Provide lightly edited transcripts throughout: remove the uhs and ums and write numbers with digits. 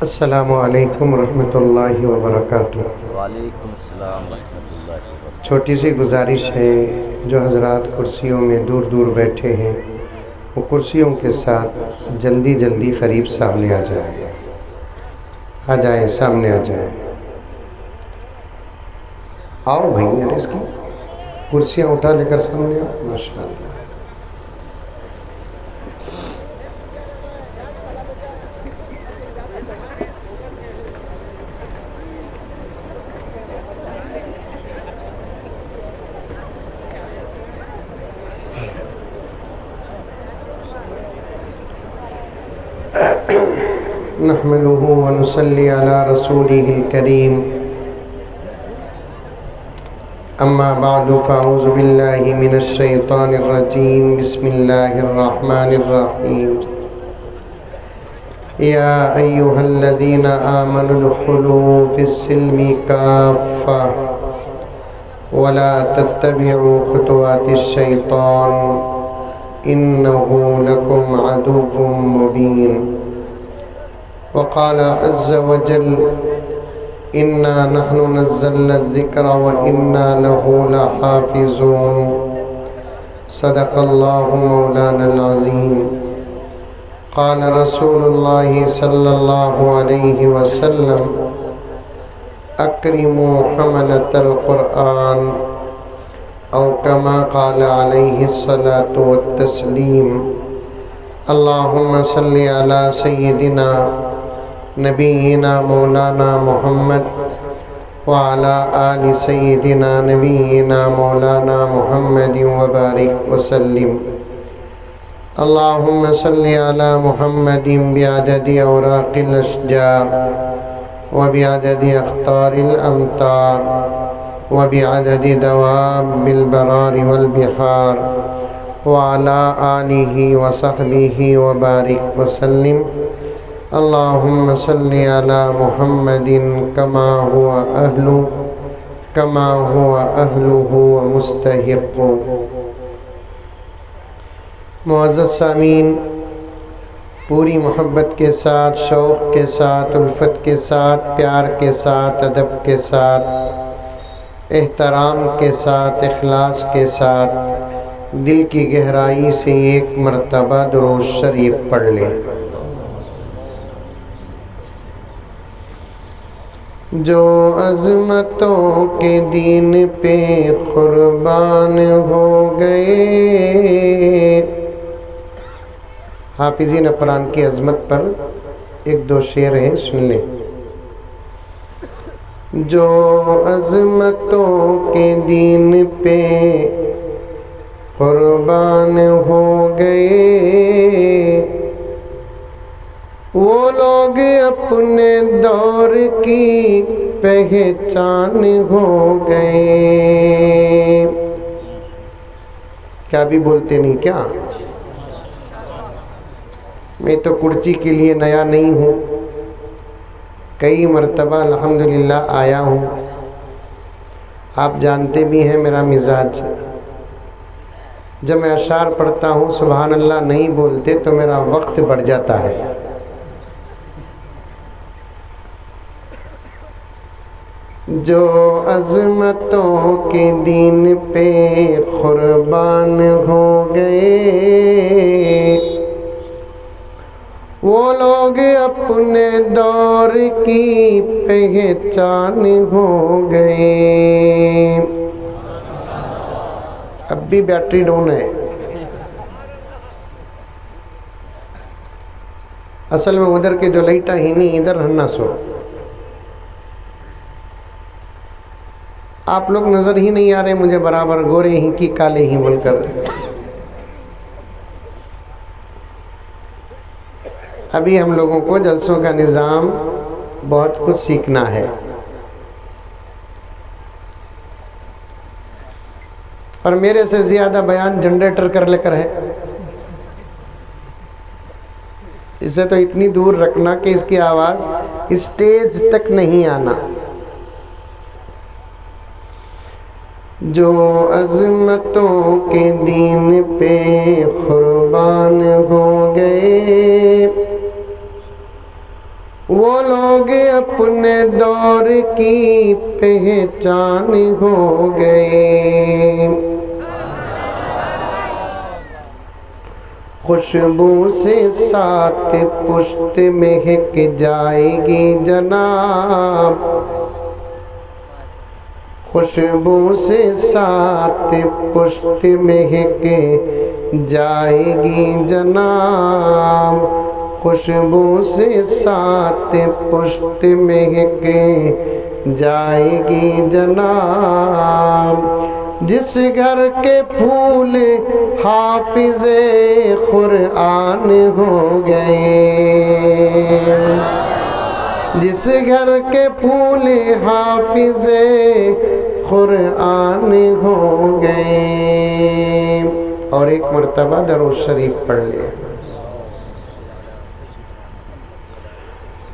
السلام علیکم ورحمۃ اللہ وبرکاتہ۔ وعلیکم السلام ورحمۃ اللہ وبرکاتہ۔ چھوٹی سی گزارش ہے، جو حضرات کرسیوں میں دور دور بیٹھے ہیں وہ کرسیوں کے ساتھ جلدی جلدی قریب سامنے آ جائیں سامنے آ جائیں۔ آؤ بھائی، یار اس کی کرسیاں اٹھا لے کر سامنے آؤ۔ ماشاء اللہ۔ نحمده ونصلي على رسوله الكريم، اما بعد فاعوذ بالله من الشيطان الرجيم، بسم الله الرحمن الرحيم۔ يا ايها الذين آمنوا ادخلوا في السلم كافة ولا تتبعوا خطوات الشيطان انه لكم عدو مبين۔ وقال عز وجل إنا نحن نزلنا الذكر وإنا له لحافظون۔ صدق الله مولانا العظيم۔ قال رسول الله صلى الله عليه وسلم أكرموا حملة القرآن، أو كما قال عليه الصلاة والتسليم۔ اللهم صل على سيدنا نبینا مولانا محمد وعلى آل سیدنا نبینا مولانا محمد وبارک وسلم۔ اللہم صل علی محمد بعدد اوراق الاشجار وبعدد اخطار الامطار وبعدد دواب البرار والبحار وعلى آلہ وصحبہ وبارک وسلم۔ اللہم صل علی محمد کما هو اہلہ ومستحق۔ معزز سامعین، پوری محبت کے ساتھ، شوق کے ساتھ، الفت کے ساتھ، پیار کے ساتھ، ادب کے ساتھ، احترام کے ساتھ، اخلاص کے ساتھ دل کی گہرائی سے ایک مرتبہ درود شریف پڑھ لیں۔ جو عظمتوں کے دین پہ قربان ہو گئے۔ حافظین قرآن کی عظمت پر ایک دو شعر ہیں، سن لیں۔ جو عظمتوں کے دین پہ قربان ہو گئے، وہ لوگ اپنے دور کی پہچان ہو گئے۔ کیا بھی بولتے نہیں کیا؟ میں تو کرچی کے لیے نیا نہیں ہوں، کئی مرتبہ الحمدللہ آیا ہوں۔ آپ جانتے بھی ہیں میرا مزاج، جب میں اشعار پڑھتا ہوں سبحان اللہ نہیں بولتے تو میرا وقت بڑھ جاتا ہے۔ جو عظمتوں کے دین پہ قربان ہو گئے، وہ لوگ اپنے دور کی پہچان ہو گئے۔ اب بھی بیٹری ڈاؤن ہے۔ اصل میں ادھر کے جو لائٹا ہی نہیں ادھر رہنا سو، آپ لوگ نظر ہی نہیں آ رہے مجھے برابر، گورے ہی کی کالے ہی بول کر۔ ابھی ہم لوگوں کو جلسوں کا نظام بہت کچھ سیکھنا ہے، اور میرے سے زیادہ بیان جنریٹر کر لے کر ہے۔ اسے تو اتنی دور رکھنا کہ اس کی آواز اسٹیج تک نہیں آنا۔ جو عظمتوں کے دین پہ قربان ہو گئے، وہ لوگ اپنے دور کی پہچان ہو گئے، خوشبو سے ساتھ پشت مہک جائے گی جناب، خوشبو سے ساتھ پشت مہک جائے گی جناب، خوشبو سے ساتھ پشت مہک جائے گی جناب، جس گھر کے پھول حافظ قرآن ہو گئے، جس گھر کے پھول حافظ قرآن ہو گئے۔ اور ایک مرتبہ درود شریف پڑھ لیا،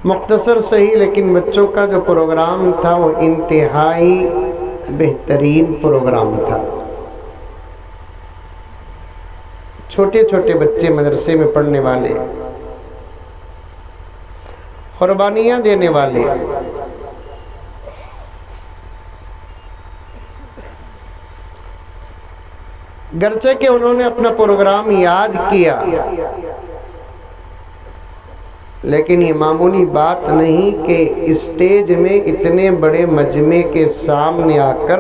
مختصر صحیح، لیکن بچوں کا جو پروگرام تھا وہ انتہائی بہترین پروگرام تھا۔ چھوٹے چھوٹے بچے مدرسے میں پڑھنے والے، قربانیاں دینے والے، گرچہ کہ انہوں نے اپنا پروگرام یاد کیا، لیکن یہ معمولی بات نہیں کہ اسٹیج میں اتنے بڑے مجمع کے سامنے آ کر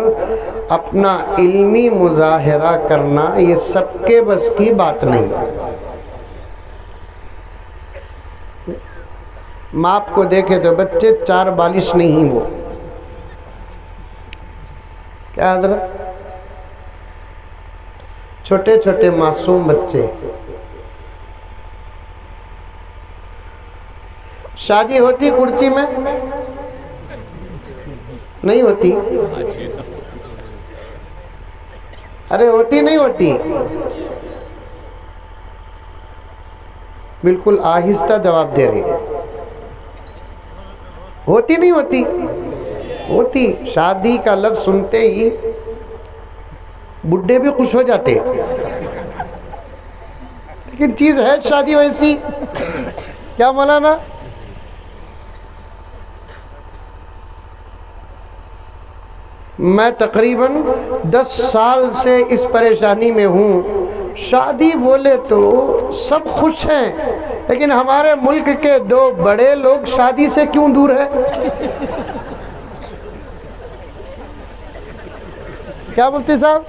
اپنا علمی مظاہرہ کرنا یہ سب کے بس کی بات نہیں۔ ماپ کو دیکھے تو بچے 4 بالش نہیں، وہ کیا حضرت، چھوٹے چھوٹے معصوم بچے۔ شادی ہوتی کرچی میں؟ نہیں ہوتی؟ ارے ہوتی نہیں ہوتی؟ بالکل آہستہ جواب دے رہے، ہوتی نہیں ہوتی؟ ہوتی۔ شادی کا لفظ سنتے ہی بڈھے بھی خوش ہو جاتے، لیکن چیز ہے شادی ویسی، کیا مولانا؟ میں تقریباً 10 سال سے اس پریشانی میں ہوں، شادی بولے تو سب خوش ہیں، لیکن ہمارے ملک کے 2 بڑے لوگ شادی سے کیوں دور ہیں؟ کیا مفتی صاحب؟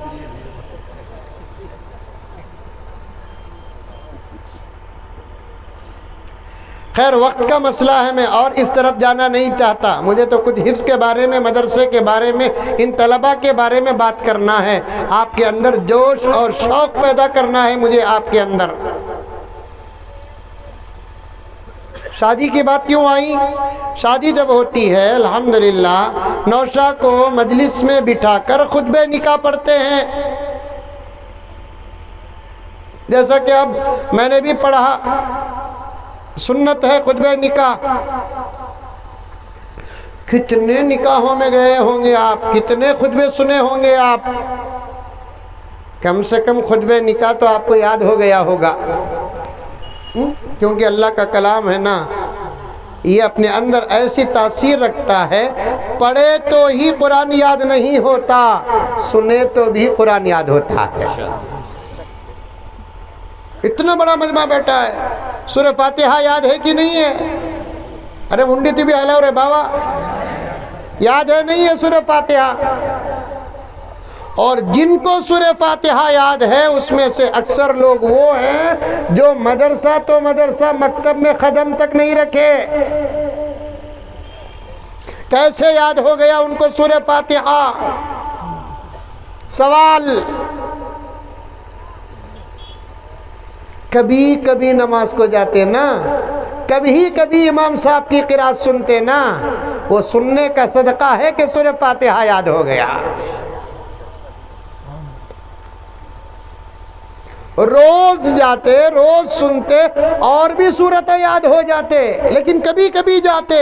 خیر وقت کا مسئلہ ہے، میں اور اس طرف جانا نہیں چاہتا، مجھے تو کچھ حفظ کے بارے میں، مدرسے کے بارے میں، ان طلباء کے بارے میں بات کرنا ہے، آپ کے اندر جوش اور شوق پیدا کرنا ہے مجھے آپ کے اندر۔ شادی کی بات کیوں آئی؟ شادی جب ہوتی ہے الحمدللہ نوشہ کو مجلس میں بٹھا کر خطبہ نکاح پڑھتے ہیں، جیسا کہ اب میں نے بھی پڑھا، سنت ہے خطبہ نکاح۔ کتنے نکاحوں میں گئے ہوں گے آپ، کتنے خطبے سنے ہوں گے آپ، کم سے کم خطبہ نکاح تو آپ کو یاد ہو گیا ہوگا، کیونکہ اللہ کا کلام ہے نا، یہ اپنے اندر ایسی تاثیر رکھتا ہے، پڑھے تو ہی قرآن یاد نہیں ہوتا، سنے تو بھی قرآن یاد ہوتا ہے۔ اتنا بڑا مجمع بیٹھا ہے، سورہ فاتحہ یاد ہے کہ نہیں ہے؟ ارے منڈی تو بھی ہلاو رے بابا، یاد ہے نہیں ہے سورہ فاتحہ؟ اور جن کو سورہ فاتحہ یاد ہے اس میں سے اکثر لوگ وہ ہیں جو مدرسہ تو مدرسہ مکتب میں قدم تک نہیں رکھے، کیسے یاد ہو گیا ان کو سورہ فاتحہ؟ سوال، کبھی کبھی نماز کو جاتے نا، کبھی کبھی امام صاحب کی قرات سنتے نا، وہ سننے کا صدقہ ہے کہ سورہ فاتحہ یاد ہو گیا۔ روز جاتے، روز سنتے، اور بھی سورتیں یاد ہو جاتے، لیکن کبھی کبھی جاتے،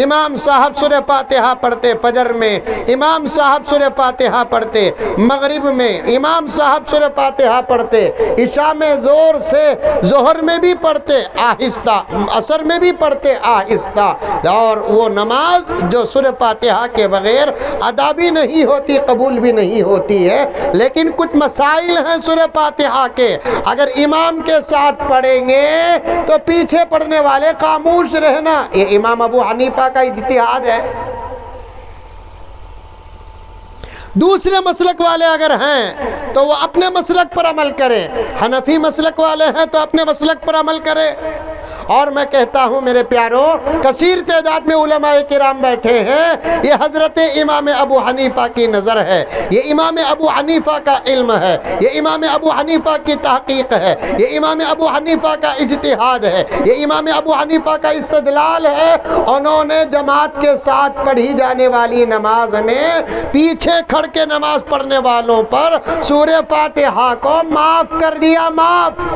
امام صاحب سورہ فاتحہ پڑھتے فجر میں، امام صاحب سورہ فاتحہ پڑھتے مغرب میں، امام صاحب سورہ فاتحہ پڑھتے عشاء میں زور سے، ظہر میں بھی پڑھتے آہستہ، عصر میں بھی پڑھتے آہستہ، اور وہ نماز جو سورہ فاتحہ کے بغیر ادا بھی نہیں ہوتی، قبول بھی نہیں ہوتی ہے۔ لیکن کچھ مسائل ہیں سورہ فاتحہ کے، اگر امام کے ساتھ پڑھیں گے تو پیچھے پڑھنے والے خاموش رہنا، یہ امام ابو حنیفہ کا اجتہاد ہے۔ دوسرے مسلک والے اگر ہیں تو وہ اپنے مسلک پر عمل کریں، حنفی مسلک والے ہیں تو اپنے مسلک پر عمل کریں۔ اور میں کہتا ہوں میرے پیارو، کثیر تعداد میں علماء کرام بیٹھے ہیں، یہ حضرت امام ابو حنیفہ کی نظر ہے، یہ امام ابو حنیفہ کا علم ہے، یہ امام ابو حنیفہ کی تحقیق ہے، یہ امام ابو حنیفہ کا اجتہاد ہے، یہ امام ابو حنیفہ کا استدلال ہے۔ انہوں نے جماعت کے ساتھ پڑھی جانے والی نماز میں پیچھے کھڑ کے نماز پڑھنے والوں پر سورہ فاتحہ کو معاف کر دیا، معاف،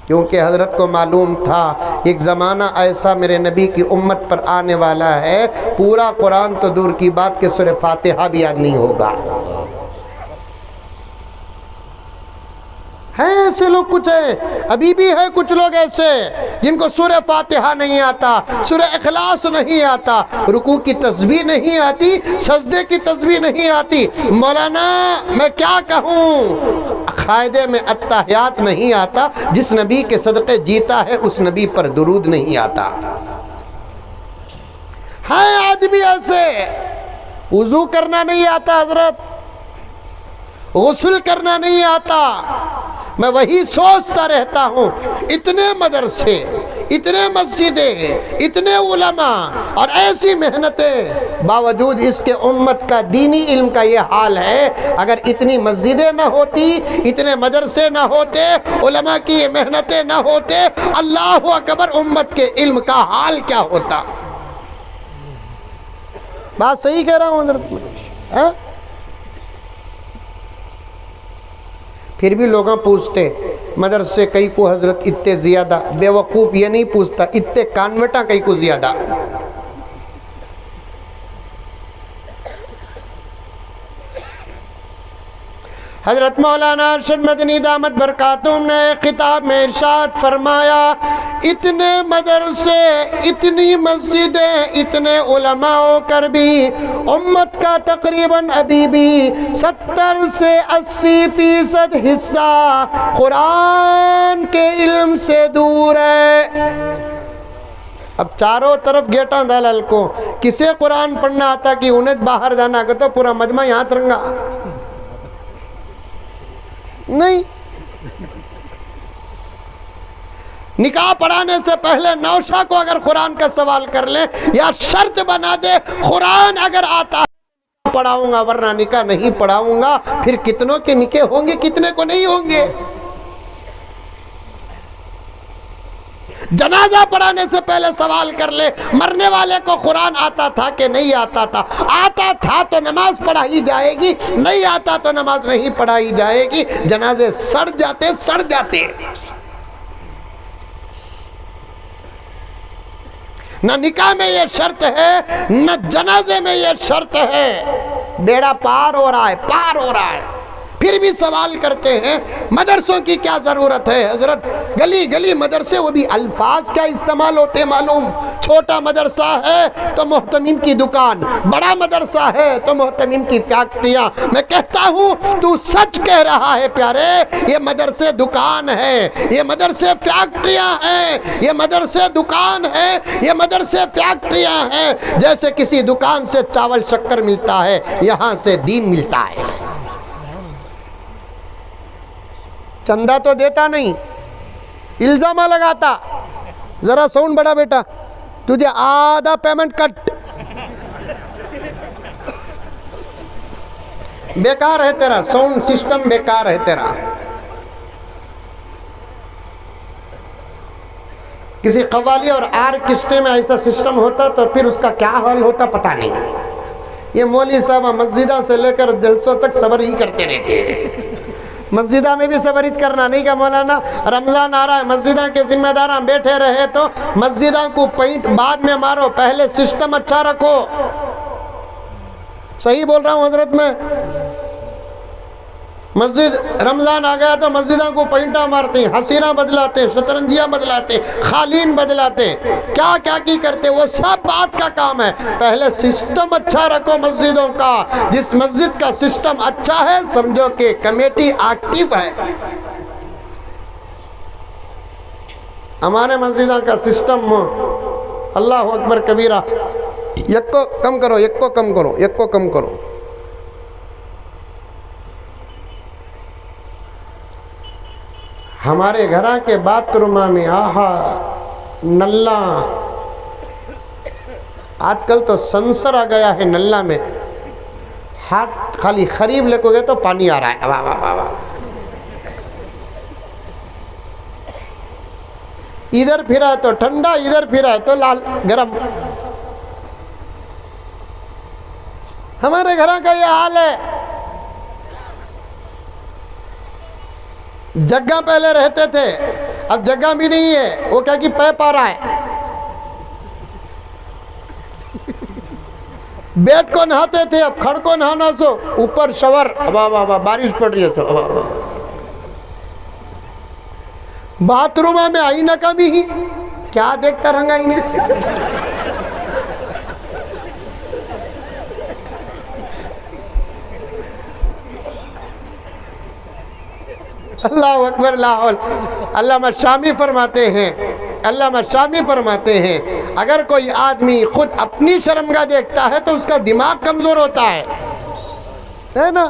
کیونکہ حضرت کو معلوم تھا ایک زمانہ ایسا میرے نبی کی امت پر آنے والا ہے، پورا قرآن تو دور کی بات کہ سورہ فاتحہ بھی یاد نہیں ہوگا۔ ہیں ایسے لوگ کچھ ہیں، ابھی بھی ہے کچھ لوگ ایسے جن کو سورہ فاتحہ نہیں آتا، سورہ اخلاص نہیں آتا، رکوع کی تسبیح نہیں آتی، سجدے کی تسبیح نہیں آتی۔ مولانا میں کیا کہوں، قاعدے میں التحیات نہیں آتا، جس نبی کے صدقے جیتا ہے اس نبی پر درود نہیں آتا۔ ہیں آج بھی ایسے، وضو کرنا نہیں آتا حضرت، غسل کرنا نہیں آتا۔ میں وہی سوچتا رہتا ہوں، اتنے مدرسے، اتنے مسجدیں، اتنے علماء اور ایسی محنتیں، باوجود اس کے امت کا دینی علم کا یہ حال ہے۔ اگر اتنی مسجدیں نہ ہوتی، اتنے مدرسے نہ ہوتے، علماء کی یہ محنتیں نہ ہوتے، اللہ اکبر، امت کے علم کا حال کیا ہوتا۔ بات صحیح کہہ رہا ہوں حضرت؟ پھر بھی لوگاں پوچھتے مدرسے کئی کو حضرت اتنے زیادہ، بے وقوف یہ نہیں پوچھتا اتنے کانوٹاں کئی کو زیادہ۔ حضرت مولانا ارشد مدنی دامت برکاتہم نے خطاب میں ارشاد فرمایا، اتنے مدرسے، اتنی مسجدیں، اتنے علماء ہو کر بھی امت کا تقریباً ابھی بھی 70 سے 80% حصہ قرآن کے علم سے دور ہے۔ اب چاروں طرف گیٹاں دلال کو کسے قرآن پڑھنا آتا کہ انہیں باہر جانا کہ تو پورا مجمع یہاں ترنگا نہیں۔ نکاح پڑھانے سے پہلے نوشہ کو اگر قرآن کا سوال کر لیں یا شرط بنا دے قرآن اگر آتا ہے پڑھاؤں گا ورنہ نکاح نہیں پڑھاؤں گا، پھر کتنوں کے نکاح ہوں گے کتنے کو نہیں ہوں گے۔ جنازہ پڑھانے سے پہلے سوال کر لے مرنے والے کو قرآن آتا تھا کہ نہیں آتا تھا، آتا تھا تو نماز پڑھائی جائے گی، نہیں آتا تو نماز نہیں پڑھائی جائے گی۔ جنازے سڑ جاتے نہ نکاح میں یہ شرط ہے نہ جنازے میں یہ شرط ہے۔ بیڑا پار ہو رہا ہے، پھر بھی سوال کرتے ہیں مدرسوں کی کیا ضرورت ہے حضرت؟ گلی مدرسے، وہ بھی الفاظ کیا استعمال ہوتے معلوم، چھوٹا مدرسہ ہے تو محتمم کی دکان، بڑا مدرسہ ہے تو محتمم کی فیکٹریاں۔ میں کہتا ہوں تو سچ کہہ رہا ہے پیارے، یہ مدرسے دکان ہے، یہ مدرسے فیکٹریاں ہیں، یہ مدرسے دکان ہے، یہ مدرسے فیکٹریاں ہیں۔ جیسے کسی دکان سے چاول شکر ملتا ہے، یہاں سے دین ملتا ہے۔ چندہ تو دیتا نہیں، الزامہ لگاتا، ذرا ساؤنڈ بڑا بیٹا، تجھے آدھا پیمنٹ کٹ، بیکار ہے تیرا ساؤنڈ سسٹم، بیکار ہے تیرا۔ کسی قوالی اور آرکسٹرے میں ایسا سسٹم ہوتا تو پھر اس کا کیا حال ہوتا پتہ نہیں۔ یہ مولوی صاحب مسجدہ سے لے کر جلسوں تک صبر ہی کرتے رہتے ہیں، مسجدہ میں بھی صبرت کرنا نہیں کہ مولانا رمضان آ رہا ہے مسجدہ کے ذمہ داراں بیٹھے رہے تو مسجدہ کو پینٹ بعد میں مارو، پہلے سسٹم اچھا رکھو. صحیح بول رہا ہوں حضرت میں؟ مسجد رمضان آ گیا تو مسجدوں کو پینٹا مارتے ہیں، حسینہ بدلاتے ہیں، شطرنجیاں بدلاتے ہیں، خالین بدلاتے ہیں، کیا کیا کی کرتے، وہ سب بات کا کام ہے. پہلے سسٹم اچھا رکھو مسجدوں کا. جس مسجد کا سسٹم اچھا ہے سمجھو کہ کمیٹی ایکٹیو ہے. ہمارے مسجدوں کا سسٹم اللہ اکبر کبیرہ. یک کو کم کرو، یک کو کم کرو، یک کو کم کرو. ہمارے گھرہ کے باتھ روم میں آہا نلہ، آج کل تو سنسر آ گیا ہے نلہ میں. ہاتھ خالی خریب لے کو گئے تو پانی آ رہا ہے. واہ واہ واہ واہ. ادھر پھرا تو ٹھنڈا، ادھر پھرا تو لال گرم. ہمارے گھرہ کا یہ حال ہے. جگہ پہلے رہتے تھے، اب جگہ بھی نہیں ہے. وہ کیا کہ پیپ آ رہا ہے. بیٹھ کو نہاتے تھے، اب کھڑ کو نہانا سو اوپر شاور. واہ واہ واہ بارش پڑ رہی ہے سو. باتھ روم میں آئینہ کا بھی ہی کیا دیکھتا رہنگا آئینے. اللہ اکبر لا حول. علامہ شامی فرماتے ہیں اگر کوئی آدمی خود اپنی شرمگاہ دیکھتا ہے تو اس کا دماغ کمزور ہوتا ہے نا.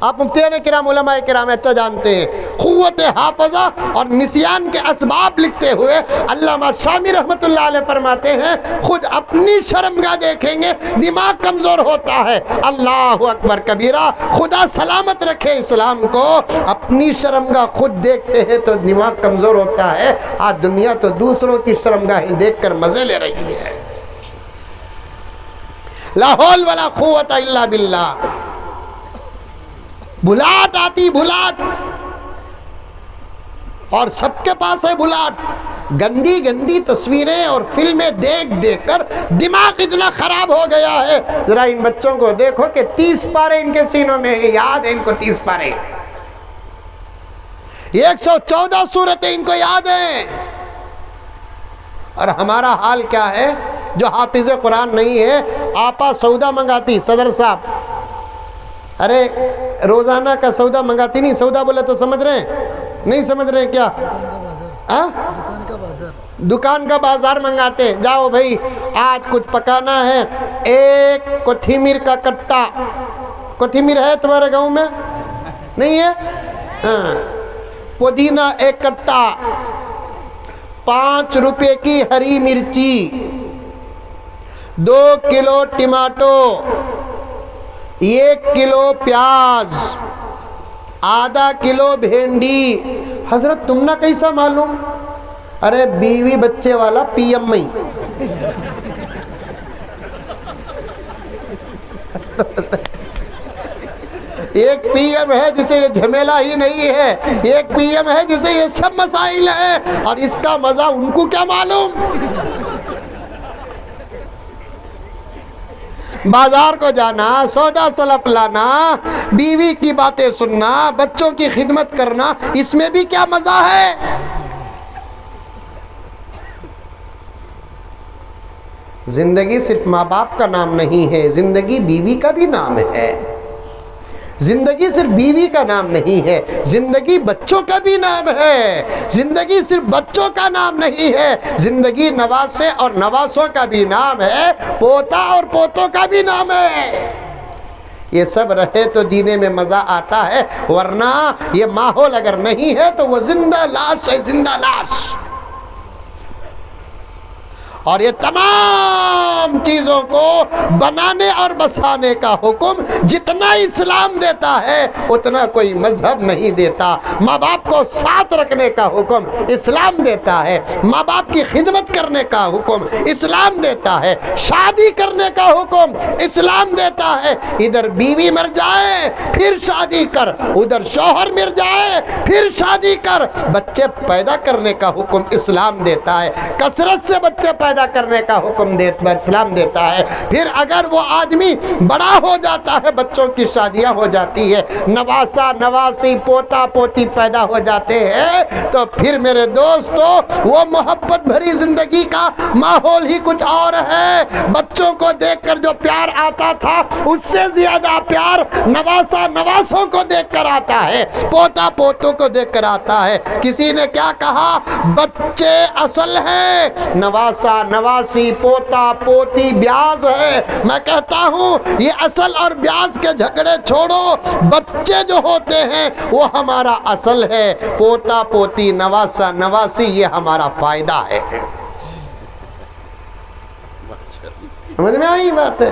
آپ مفتیان کرام علماء کرام اچھا جانتے ہیں. قوت حافظہ اور نسیان کے اسباب لکھتے ہوئے علامہ شامی رحمت اللہ علیہ فرماتے ہیں خود اپنی شرمگاہ دیکھیں گے دماغ کمزور ہوتا ہے. اللہ اکبر کبیرہ. خدا سلامت رکھے اسلام کو. اپنی شرمگاہ خود دیکھتے ہیں تو دماغ کمزور ہوتا ہے. آج دنیا تو دوسروں کی شرمگاہیں دیکھ کر مزے لے رہی ہے. لا حول ولا قوت الا باللہ. بھلاٹ آتی بھلاٹ، اور سب کے پاس ہے بھلاٹ. گندی گندی تصویریں اور فلمیں دیکھ دیکھ کر دماغ اتنا خراب ہو گیا ہے. ذرا ان بچوں کو دیکھو کہ 30 پارے ان کے سینوں میں یاد ہے. ان کو 30 پارے 114 سورتیں ان کو یاد ہیں. اور ہمارا حال کیا ہے؟ جو حافظ قرآن نہیں ہے آپا سودا منگاتی. صدر صاحب ارے روزانہ کا سودا منگاتی نہیں. سودا بولے تو سمجھ رہے ہیں؟ نہیں سمجھ رہے ہیں کیا؟ دکان کا بازار منگاتے. جاؤ بھائی آج کچھ پکانا ہے. ایک کوتھیمیر کا کٹا. کوتھیمیر ہے تمہارے گاؤں میں؟ نہیں ہے؟ پودینہ ایک کٹا. 5 روپے کی ہری مرچی. 2 کلو ٹماٹو. 1 کلو پیاز. آدھا کلو بھینڈی. حضرت تم نہ کیسا معلوم؟ ارے بیوی بچے والا پی ایم میں. ایک پی ایم ہے جسے یہ جھمیلا ہی نہیں ہے. ایک پی ایم ہے جسے یہ سب مسائل ہیں، اور اس کا مزہ ان کو کیا معلوم. بازار کو جانا، سودا سلف لانا، بیوی کی باتیں سننا، بچوں کی خدمت کرنا، اس میں بھی کیا مزہ ہے. زندگی صرف ماں باپ کا نام نہیں ہے، زندگی بیوی کا بھی نام ہے. زندگی صرف بیوی کا نام نہیں ہے، زندگی بچوں کا بھی نام ہے. زندگی صرف بچوں کا نام نہیں ہے، زندگی نواسے اور نواسوں کا بھی نام ہے، پوتا اور پوتوں کا بھی نام ہے. یہ سب رہے تو جینے میں مزہ آتا ہے، ورنہ یہ ماحول اگر نہیں ہے تو وہ زندہ لاش ہے. زندہ لاش. اور یہ تمام چیزوں کو بنانے اور بسانے کا حکم جتنا اسلام دیتا ہے اتنا کوئی مذہب نہیں دیتا۔ ماں باپ کو ساتھ رکھنے کا حکم اسلام دیتا ہے، ماں باپ کی خدمت کرنے کا حکم اسلام دیتا ہے، شادی کرنے کا حکم اسلام دیتا ہے۔ ادھر بیوی مر جائے پھر شادی کر، ادھر شوہر مر جائے پھر شادی کر۔ بچے پیدا کرنے کا حکم اسلام دیتا ہے، کثرت سے بچے پیدا کرنے کا حکم اسلام دیتا ہے۔ پھر اگر وہ آدمی بڑا ہو جاتا ہے، بچوں کی شادیاں ہو جاتی ہے، نواسا نواسی پوتا پوتی پیدا ہو جاتے ہیں، تو پھر میرے دوستو وہ محبت بھری زندگی کا ماحول ہی کچھ اور ہے۔ بچوں کو دیکھ کر جو پیار آتا تھا اس سے زیادہ پیار نواسا نواسوں کو دیکھ کر آتا ہے، پوتا پوتوں کو دیکھ کر آتا ہے۔ کسی نے کیا کہا؟ بچے اصل ہیں، نواسا نواسی پوتا پوتی بیاز ہے۔ میں کہتا ہوں یہ اصل اور بیاز کے جھگڑے چھوڑو، بچے جو ہوتے ہیں وہ ہمارا اصل ہے، پوتا پوتی نواسا نواسی یہ ہمارا فائدہ ہے۔ سمجھ میں آئی بات ہے؟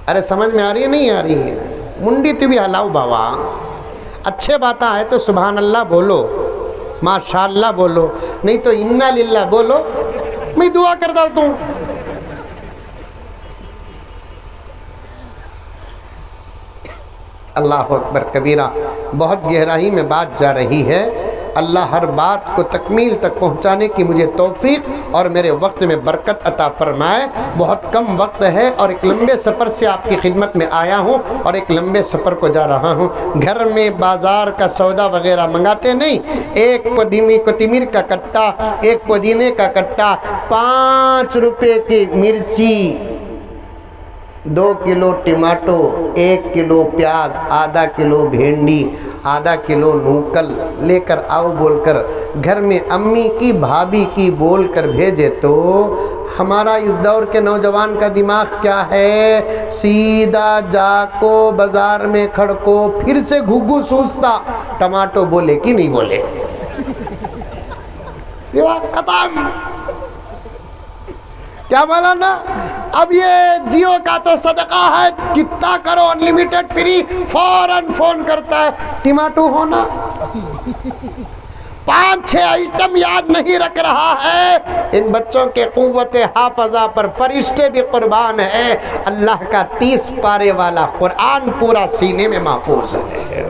ارے سمجھ میں آ رہی ہے نہیں آ رہی ہے؟ منڈی تو بھی ہلاؤ بابا، اچھے باتیں آئے تو سبحان اللہ بولو، ماشاءاللہ بولو، نہیں تو انا للہ بولو، میں دعا کر ڈالتا ہوں۔ اللہ اکبر کبیرہ، بہت گہرائی میں بات جا رہی ہے۔ اللہ ہر بات کو تکمیل تک پہنچانے کی مجھے توفیق اور میرے وقت میں برکت عطا فرمائے۔ بہت کم وقت ہے اور ایک لمبے سفر سے آپ کی خدمت میں آیا ہوں اور ایک لمبے سفر کو جا رہا ہوں۔ گھر میں بازار کا سودا وغیرہ منگاتے نہیں، ایک کوتمیر کا کٹا، ایک پودینے کا کٹا، 5 روپے کی مرچی، 2 کلو ٹماٹو، 1 کلو پیاز، آدھا کلو بھینڈی، آدھا کلو نوکل لے کر آؤ بول کر گھر میں امی کی بھابھی کی بول کر بھیجے تو ہمارا اس دور کے نوجوان کا دماغ کیا ہے؟ سیدھا جا کو بازار میں کھڑکو، پھر سے گھگو سوچتا ٹماٹو بولے کہ نہیں بولے، دماغ ختم۔ کیا مولانا؟ اب یہ جیو کا تو صدقہ ہے، کتنا کرو انلیمیٹڈ فری، فوراً فون کرتا ہے ٹماٹو ہونا، 5-6 آئٹم یاد نہیں رکھ رہا ہے۔ ان بچوں کے قوت حافظہ پر فرشتے بھی قربان ہیں۔ اللہ کا 30 پارے والا قرآن پورا سینے میں محفوظ ہے،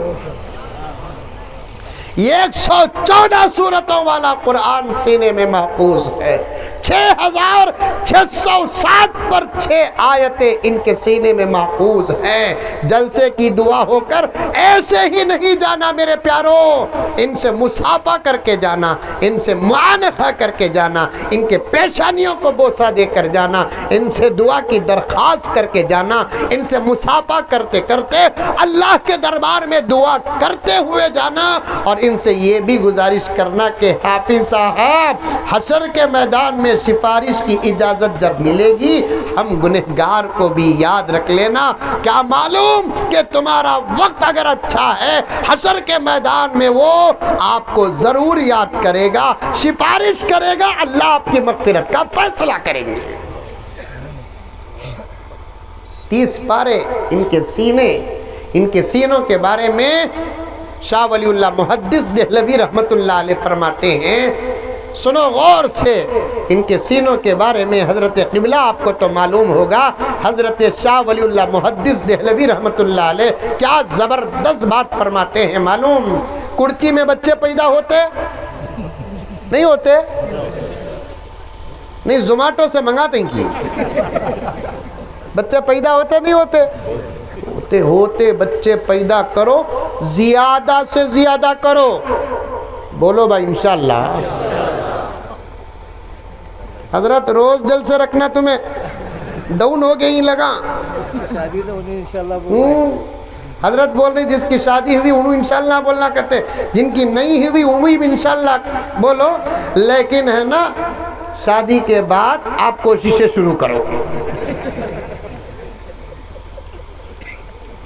114 سورتوں والا قرآن سینے میں محفوظ ہے، 6607 پر 6 آیتیں ان کے سینے میں محفوظ ہیں۔ جلسے کی دعا ہو کر ایسے ہی نہیں جانا میرے پیاروں، ان سے مصافحہ کر کے جانا، ان سے معانقہ کر کے جانا، ان کے پیشانیوں کو بوسہ دے کر جانا، ان سے دعا کی درخواست کر کے جانا، ان سے مصافحہ کرتے کرتے اللہ کے دربار میں دعا کرتے ہوئے جانا، اور ان سے یہ بھی گزارش کرنا کہ حافظ صاحب حشر کے میدان میں سفارش کی اجازت جب ملے گی ہم گنہگار کو بھی یاد رکھ لینا۔ کیا معلوم کہ تمہارا وقت اگر اچھا ہے حشر کے میدان میں وہ آپ کو ضرور یاد کرے گا، سفارش کرے گا، اللہ آپ کی مغفرت کا فیصلہ کریں گے۔ 30 پارے ان کے سینے، ان کے سینوں کے بارے میں شاہ ولی اللہ محدث دہلوی رحمت اللہ علیہ فرماتے ہیں، سنو غور سے، ان کے سینوں کے بارے میں حضرت قبلہ آپ کو تو معلوم ہوگا، حضرت شاہ ولی اللہ محدث دہلوی رحمت اللہ علیہ کیا زبردست بات فرماتے ہیں معلوم؟ کرچی میں بچے پیدا ہوتے نہیں ہوتے؟ نہیں، زوماٹو سے منگاتے ہیں کی بچے پیدا ہوتے نہیں ہوتے؟ ہوتے بچے پیدا کرو، زیادہ سے زیادہ کرو، بولو بھائی انشاءاللہ۔ حضرت روز جلسے رکھنا، تمہیں ڈاؤن ہو گئی لگا، شادی تو انہیں انشاءاللہ حضرت بول رہی جس کی شادی ہوئی انہوں انشاءاللہ بولنا کہتے، جن کی نہیں ہوئی انہوں بھی انشاءاللہ بولو، لیکن ہے نا شادی کے بعد آپ کوششیں شروع کرو،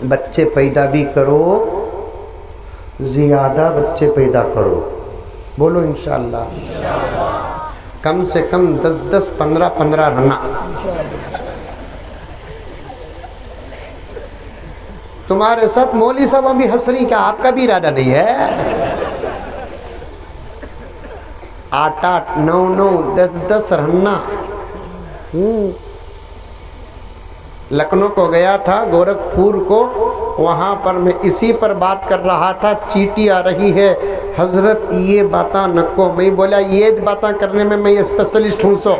بچے پیدا بھی کرو، زیادہ بچے پیدا کرو، بولو انشاءاللہ۔ کم سے کم 10 15 رنا. تمہارے ساتھ مولوی صاحب ابھی ہنس رہی، کیا آپ کا بھی ارادہ نہیں ہے؟ 8 9 10 رنا. لکھنؤ کو گیا تھا، گورکھپور کو، وہاں پر میں اسی پر بات کر رہا تھا. چیٹی آ رہی ہے، حضرت یہ باتاں نکو. میں بولا یہ باتاں کرنے میں یہ اسپیشلسٹ ہوں. سو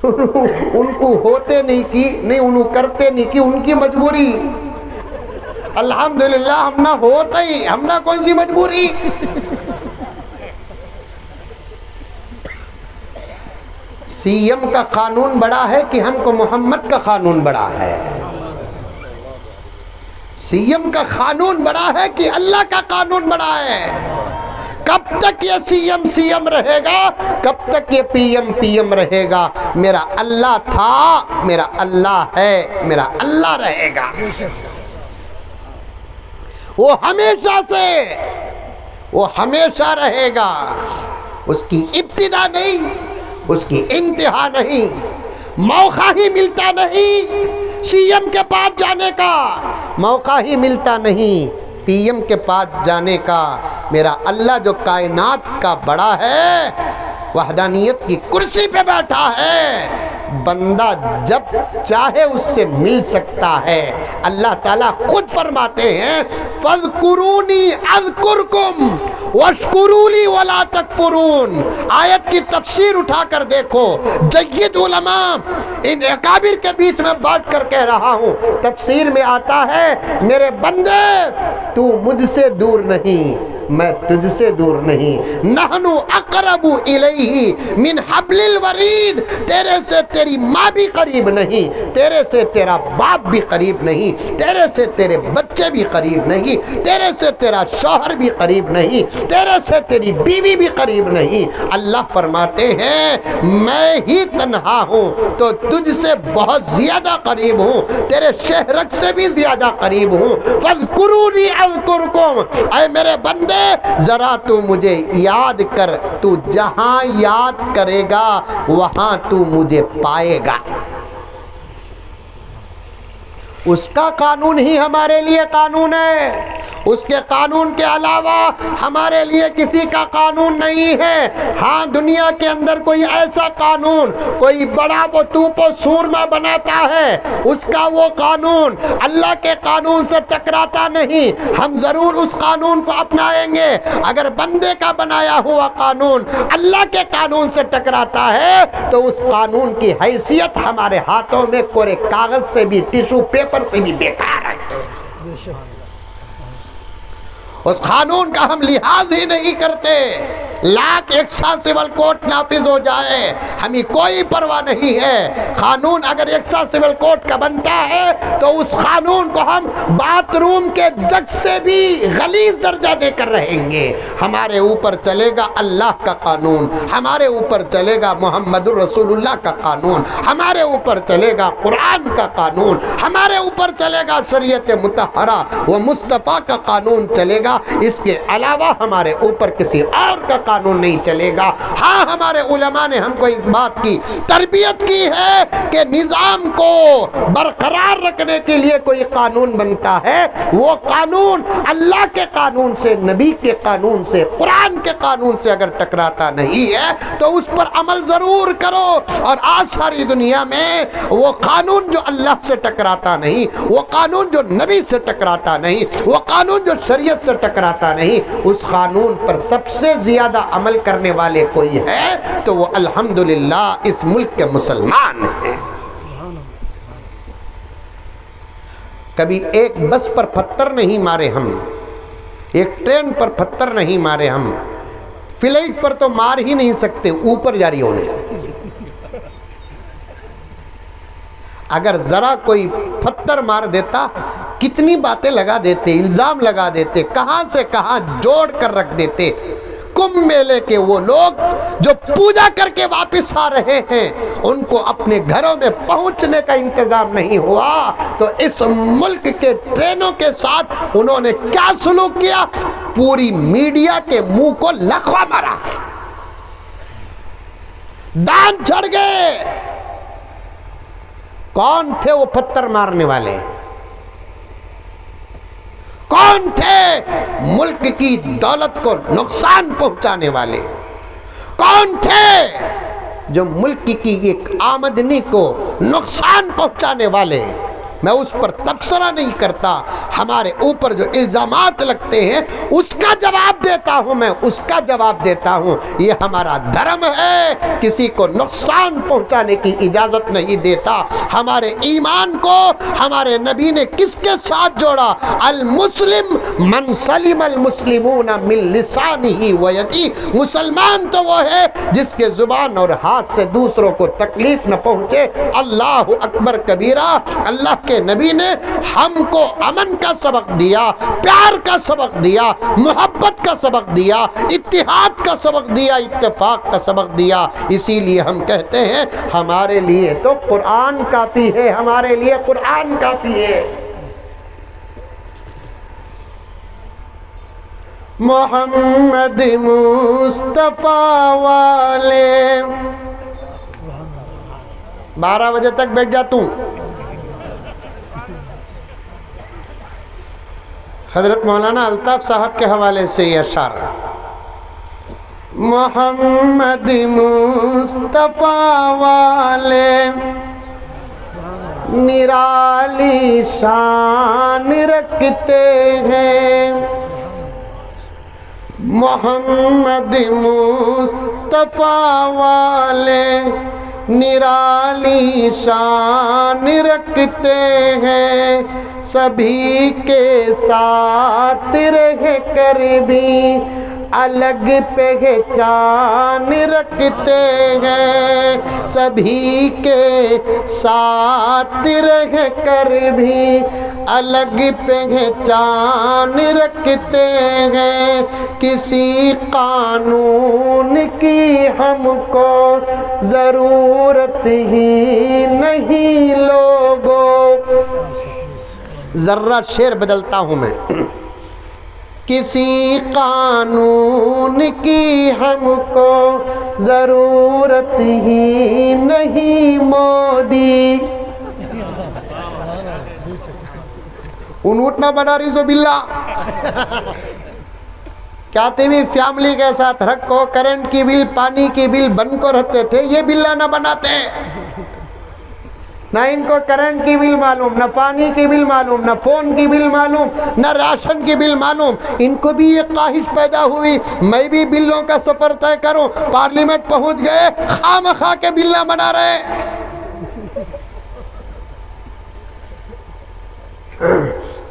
ان کو ہوتے نہیں کی، نہیں انہوں کرتے نہیں کی، ان کی مجبوری. الحمدللہ ہم نہ ہوتا ہی، ہم نہ کون سی مجبوری. سی ایم کا قانون بڑا ہے کہ ہم کو محمد کا قانون بڑا ہے؟ سی ایم کا قانون بڑا ہے کہ اللہ کا قانون بڑا ہے؟ کب تک یہ سی ایم رہے گا؟ کب تک یہ پی ایم رہے گا؟ میرا اللہ تھا، میرا اللہ ہے، میرا اللہ رہے گا. وہ ہمیشہ سے، وہ ہمیشہ رہے گا. اس کی ابتدا نہیں، اس کی انتہا نہیں. موقع ہی ملتا نہیں سی ایم کے پاس جانے کا، موقع ہی ملتا نہیں پی ایم کے پاس جانے کا. میرا اللہ جو کائنات کا بڑا ہے، وحدانیت کی کرسی پہ بیٹھا ہے، بندہ جب چاہے اس سے مل سکتا ہے. اللہ تعالیٰ خود فرماتے ہیں فَاذْكُرُونِي أَذْكُرْكُمْ وَاشْكُرُوا لِي وَلَا تَكْفُرُونَ. آیت کی تفسیر اٹھا کر دیکھو. جید علماء ان اکابر کے بیچ میں بیٹھ کر کہہ رہا ہوں، تفسیر میں آتا ہے میرے بندے تو مجھ سے دور نہیں، میں تجھ سے دور نہیں. نحن اقرب الیہ من حبل الورید. تیرے سے تیری ماں بھی قریب نہیں، تیرے سے تیرا باپ بھی قریب نہیں، تیرے سے تیرے بچے بھی قریب نہیں، تیرے سے تیرا شوہر بھی قریب نہیں، تیرے سے تیری بیوی بھی قریب نہیں. اللہ فرماتے ہیں میں ہی تنہا ہوں تو تجھ سے بہت زیادہ قریب ہوں، تیرے شہرک سے بھی زیادہ قریب ہوں. فَاذْكُرُونِي أَذْكُرْكُمْ. اے میرے بندے ذرا تو مجھے یاد کر. تو جہاں یاد کرے گا وہاں تو مجھے پائے گا. اس کا قانون ہی ہمارے لیے قانون ہے، اس کے قانون کے علاوہ ہمارے لیے کسی کا قانون نہیں ہے. ہاں دنیا کے اندر کوئی ایسا قانون، کوئی بڑا وہ توپ و سورما بناتا ہے، اس کا وہ قانون اللہ کے قانون سے ٹکراتا نہیں. ہم ضرور اس قانون کو اپنائیں گے. اگر بندے کا بنایا ہوا قانون اللہ کے قانون سے ٹکراتا ہے تو اس قانون کی حیثیت ہمارے ہاتھوں میں کورے کاغذ سے بھی، ٹیشو پیپر سے بھی بیکار ہے. اس قانون کا ہم لحاظ ہی نہیں کرتے. لاکھ 100 سول کوڈ نافذ ہو جائے ہمیں کوئی پرواہ نہیں ہے. قانون اگر 100 سول کوڈ کا بنتا ہے تو اس قانون کو ہم باتھ روم کے جگ سے بھی غلیظ درجہ دے کر رہیں گے. ہمارے اوپر چلے گا اللہ کا قانون، ہمارے اوپر چلے گا محمد الرسول اللہ کا قانون، ہمارے اوپر چلے گا قرآن کا قانون، ہمارے اوپر چلے گا شریعت مطہرہ و مصطفیٰ کا قانون چلے گا. اس کے علاوہ ہمارے اوپر کسی اور کا قانون نہیں چلے گا. ہاں ہمارے علماء نے ہم کو اس بات کی تربیت کی ہے کہ نظام کو برقرار رکھنے کے لیے کوئی قانون بنتا ہے، وہ قانون اللہ کے قانون سے، نبی کے قانون سے، قرآن کے قانون سے اگر ٹکراتا نہیں ہے تو اس پر عمل ضرور کرو. اور آج ساری دنیا میں وہ قانون جو اللہ سے ٹکراتا نہیں، وہ قانون جو نبی سے ٹکراتا نہیں، وہ قانون جو شریعت سے ٹکراتا نہیں، اس قانون پر سب سے زیادہ عمل کرنے والے کوئی ہے تو وہ الحمدللہ اس ملک کے مسلمان ہیں. کبھی ایک بس پر پتھر نہیں مارے ہم، ایک ٹرین پر پتھر نہیں مارے ہم، فلائٹ پر تو مار ہی نہیں سکتے اوپر جاری ہونے. اگر ذرا کوئی پتھر مار دیتا کتنی باتیں لگا دیتے، الزام لگا دیتے، کہاں سے کہاں جوڑ کر رکھ دیتے. کمبھ میلے کے وہ لوگ جو پوجا کر کے واپس آ رہے ہیں ان کو اپنے گھروں میں پہنچنے کا انتظام نہیں ہوا تو اس ملک کے ٹرینوں کے ساتھ انہوں نے کیا سلوک کیا؟ پوری میڈیا کے منہ کو لقوہ مارا، دان چڑھ گئے۔ کون تھے وہ پتھر مارنے والے؟ کون تھے ملک کی دولت کو نقصان پہنچانے والے؟ کون تھے جو ملک کی ایک آمدنی کو نقصان پہنچانے والے؟ میں اس پر تبصرہ نہیں کرتا، ہمارے اوپر جو الزامات لگتے ہیں اس کا جواب دیتا ہوں، میں اس کا جواب دیتا ہوں۔ یہ ہمارا دھرم ہے، کسی کو نقصان پہنچانے کی اجازت نہیں دیتا۔ ہمارے ایمان کو ہمارے نبی نے کس کے ساتھ جوڑا؟ المسلم من سلم المسلمون من لسانہ و یدہ، مسلمان تو وہ ہے جس کے زبان اور ہاتھ سے دوسروں کو تکلیف نہ پہنچے۔ اللہ اکبر کبیرہ۔ اللہ کے نبی نے ہم کو امن کا سبق دیا، پیار کا سبق دیا، محبت کا سبق دیا، اتحاد کا سبق دیا، اتفاق کا سبق دیا۔ اسی لیے ہم کہتے ہیں ہمارے لیے تو قرآن کافی ہے، ہمارے لیے قرآن کافی ہے۔ محمد مصطفیٰ والے 12 بجے تک بیٹھ جا توں۔ حضرت مولانا الطاف صاحب کے حوالے سے یہ اشعار: محمد مصطفیٰ والے نرالی شان رکھتے ہیں، محمد مصطفیٰ والے نرالی شان رکھتے ہیں، سبھی کے ساتھ رہ کر بھی الگ پہچان رکھتے ہیں، سبھی کے ساتھ رہ کر بھی الگ پہچان رکھتے ہیں، کسی قانون کی ہم کو ضرورت ہی نہیں لوگوں۔ ذرہ شعر بدلتا ہوں میں۔ کسی قانون کی ہم کو ضرورت ہی نہیں مودی۔ انوٹنا بنا رضو باللہ۔ کہتے بھی فیملی کے ساتھ رکھو، کرنٹ کی بل، پانی کی بل بن کو رہتے تھے، یہ بلہ نہ بناتے۔ نہ ان کو کرنٹ کی بل معلوم، نہ پانی کی بل معلوم، نہ فون کی بل معلوم، نہ راشن کی بل معلوم۔ ان کو بھی یہ خواہش پیدا ہوئی میں بھی بلوں کا سفر طے کروں۔ پارلیمنٹ پہنچ گئے، خواہ مخواہ کے بل نہ بنا رہے۔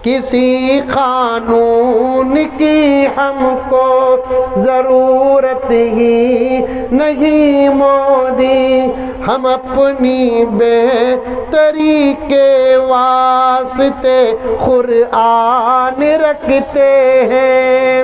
کسی قانون کی ہم کو ضرورت ہی نہیں مودی، ہم اپنی بہتری کے واسطے قرآن رکھتے ہیں۔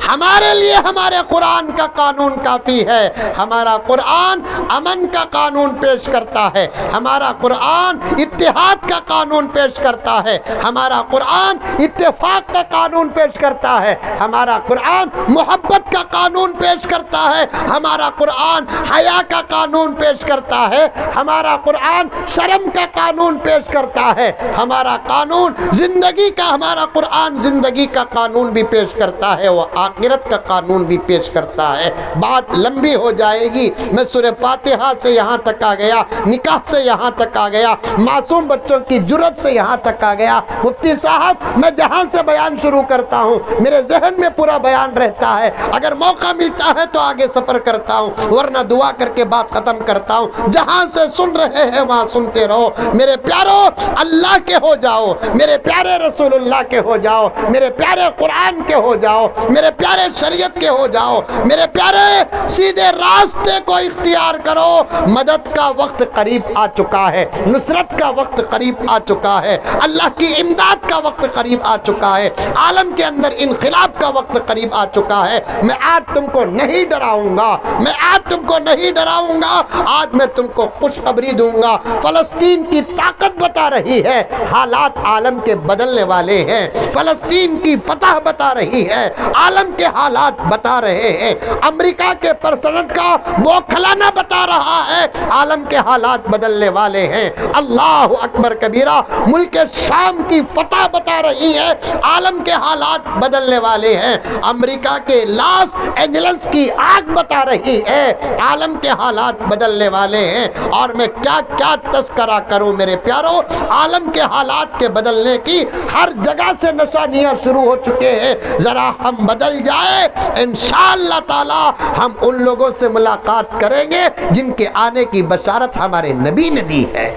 ہمارے لیے ہمارے قرآن کا قانون کافی ہے۔ ہمارا قرآن امن کا قانون پیش کرتا ہے، ہمارا قرآن اتحاد کا قانون پیش کرتا ہے، ہمارا قرآن اتفاق کا قانون پیش کرتا ہے، ہمارا قرآن محبت کا قانون پیش کرتا ہے، ہمارا قرآن حیا کا قانون پیش کرتا ہے، ہمارا قرآن شرم کا قانون پیش کرتا ہے، ہمارا قانون زندگی کا، ہمارا قرآن زندگی کا قانون بھی پیش کرتا ہے، وہ آخرت کا قانون بھی پیش کرتا ہے۔ بات لمبی ہو جائے گی، میں سورہ فاتحہ سے یہاں تک آ گیا، نکاح سے یہاں تک آ گیا، معصوم بچوں کی جرت سے یہاں تک آ گیا۔ مفتی صاحب میں جہاں سے بیان شروع کرتا ہوں میرے ذہن میں پورا بیان رہتا ہے، اگر موقع ملتا ہے تو آگے سفر کرتا ہوں، ورنہ دعا کر کے بات ختم کرتا ہوں۔ جہاں سے سن رہے ہیں وہاں سنتے رہو۔ میرے پیارو اللہ کے ہو جاؤ، میرے پیارے رسول اللہ کے ہو جاؤ، میرے پیارے قرآن کے ہو جاؤ، میرے پیارے شریعت کے ہو جاؤ، میرے پیارے سیدھے راستے کو اختیار کرو۔ مدد کا وقت قریب آ چکا ہے، نصرت کا وقت قریب آ چکا ہے، اللہ کی امداد کا وقت قریب آ چکا ہے، عالم کے اندر انقلاب کا وقت قریب آ چکا ہے۔ میں آج تم کو نہیں ڈراؤں گا، میں آج تم کو نہیں ڈراؤں گا، آج میں تم کو خوشخبری دوں گا۔ فلسطین کی طاقت بتا رہی ہے، حالات عالم کے بدلنے والے ہیں۔ فلسطین کی فتح بتا رہی ہے، عالم کے حالات بتا رہے ہیں۔ امریکہ کے پریزیڈنٹ کا بوکھلانا بتا رہا ہے، عالم کے حالات بدلنے والے ہیں۔ اللہ اکبر کبیرہ، ملک شام کی فتح بتا رہی ہے، عالم کے حالات بدلنے والے ہیں۔ امریکہ کے لاس اینجلس کی آگ بتا رہی ہے، عالم کے حالات بدلنے والے ہیں۔ اور میں کیا کیا تذکرہ کروں میرے پیارو، عالم کے حالات کے بدلنے کی ہر جگہ سے نشانیاں شروع ہو چکے ہیں۔ ذرا ہم بدل جائے، انشاءاللہ تعالی ہم ان لوگوں سے ملاقات کریں گے جن کے آنے کی بشارت ہمارے نبی نے دی ہے۔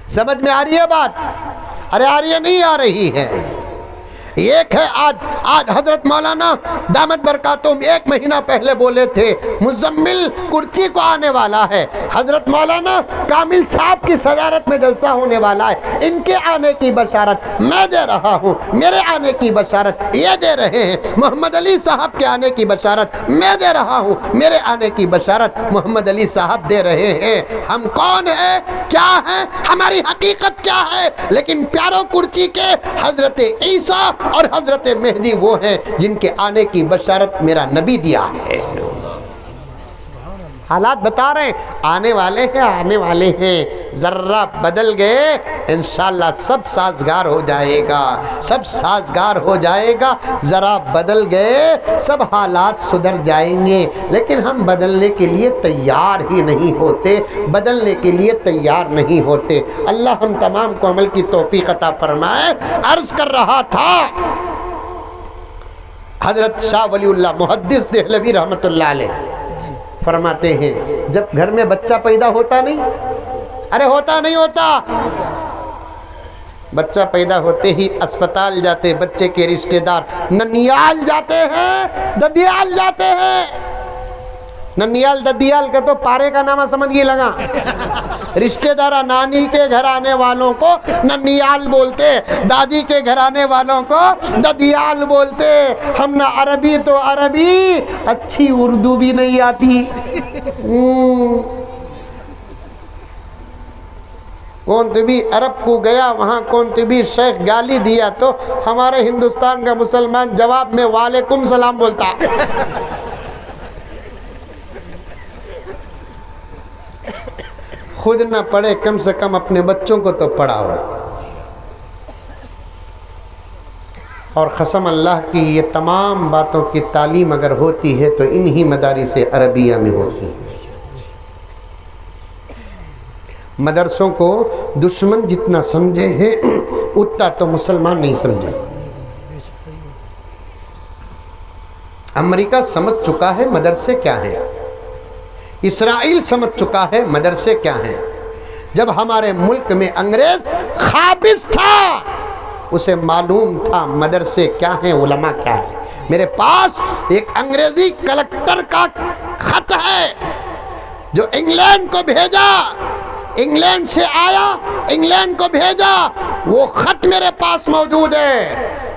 سمجھ میں آ رہی ہے بات؟ ارے آ رہی ہے نہیں آ رہی ہے؟ ایک ہے آج حضرت مولانا دامت برکاتہم ایک مہینہ پہلے بولے تھے مزمل کرچی کو آنے والا ہے، حضرت مولانا کامل صاحب کی صدارت میں جلسہ ہونے والا ہے، ان کے آنے کی بشارت میں دے رہا ہوں، میرے آنے کی بشارت یہ دے رہے ہیں، محمد علی صاحب کے آنے کی بشارت میں دے رہا ہوں، میرے آنے کی بشارت محمد علی صاحب دے رہے ہیں۔ ہم کون ہیں، کیا ہیں، ہماری حقیقت کیا ہے؟ لیکن پیاروں کرچی کے حضرت عیسیٰ اور حضرت مہدی وہ ہیں جن کے آنے کی بشارت میرا نبی دیا ہے۔ حالات بتا رہے ہیں، آنے والے ہیں، آنے والے ہیں۔ ذرہ بدل گئے، انشاءاللہ سب سازگار ہو جائے گا، سب سازگار ہو جائے گا۔ ذرا بدل گئے، سب حالات سدھر جائیں گے، لیکن ہم بدلنے کے لیے تیار ہی نہیں ہوتے، بدلنے کے لیے تیار نہیں ہوتے۔ اللہ ہم تمام کو عمل کی توفیق عطا فرمائے۔ عرض کر رہا تھا، حضرت شاہ ولی اللہ محدث دہلوی رحمت اللہ علیہ فرماتے ہیں، جب گھر میں بچہ پیدا ہوتا نہیں، ارے ہوتا نہیں ہوتا، بچہ پیدا ہوتے ہی اسپتال جاتے، بچے کے رشتہ دار ننیال جاتے ہیں، ددیال جاتے ہیں۔ ننیال ددیال کا تو پارے کا نامہ سمجھ گئی لگا، رشتہ دارہ نانی کے گھر آنے والوں کو ننیال بولتے، دادی کے گھر آنے والوں کو ددیال بولتے۔ ہم نہ عربی تو عربی، اچھی اردو بھی نہیں آتی۔ کون بھی عرب کو گیا، وہاں کون بھی شیخ گالی دیا تو ہمارے ہندوستان کا مسلمان جواب میں وعلیکم سلام بولتا۔ خود نہ پڑھے، کم سے کم اپنے بچوں کو تو پڑھاؤ۔ اور قسم اللہ کی یہ تمام باتوں کی تعلیم اگر ہوتی ہے تو انہی مدارس عربیہ میں ہوتی ہے۔ مدرسوں کو دشمن جتنا سمجھے ہیں اتنا تو مسلمان نہیں سمجھے۔ امریکہ سمجھ چکا ہے مدرسے کیا ہیں، اسرائیل سمجھ چکا ہے مدرسے کیا ہیں۔ جب ہمارے ملک میں انگریز قابض تھا، اسے معلوم تھا مدرسے کیا ہیں، علماء کیا ہیں۔ میرے پاس ایک انگریزی کلکٹر کا خط ہے جو انگلینڈ کو بھیجا، انگلینڈ سے آیا، انگلینڈ کو بھیجا، وہ خط میرے پاس موجود ہے۔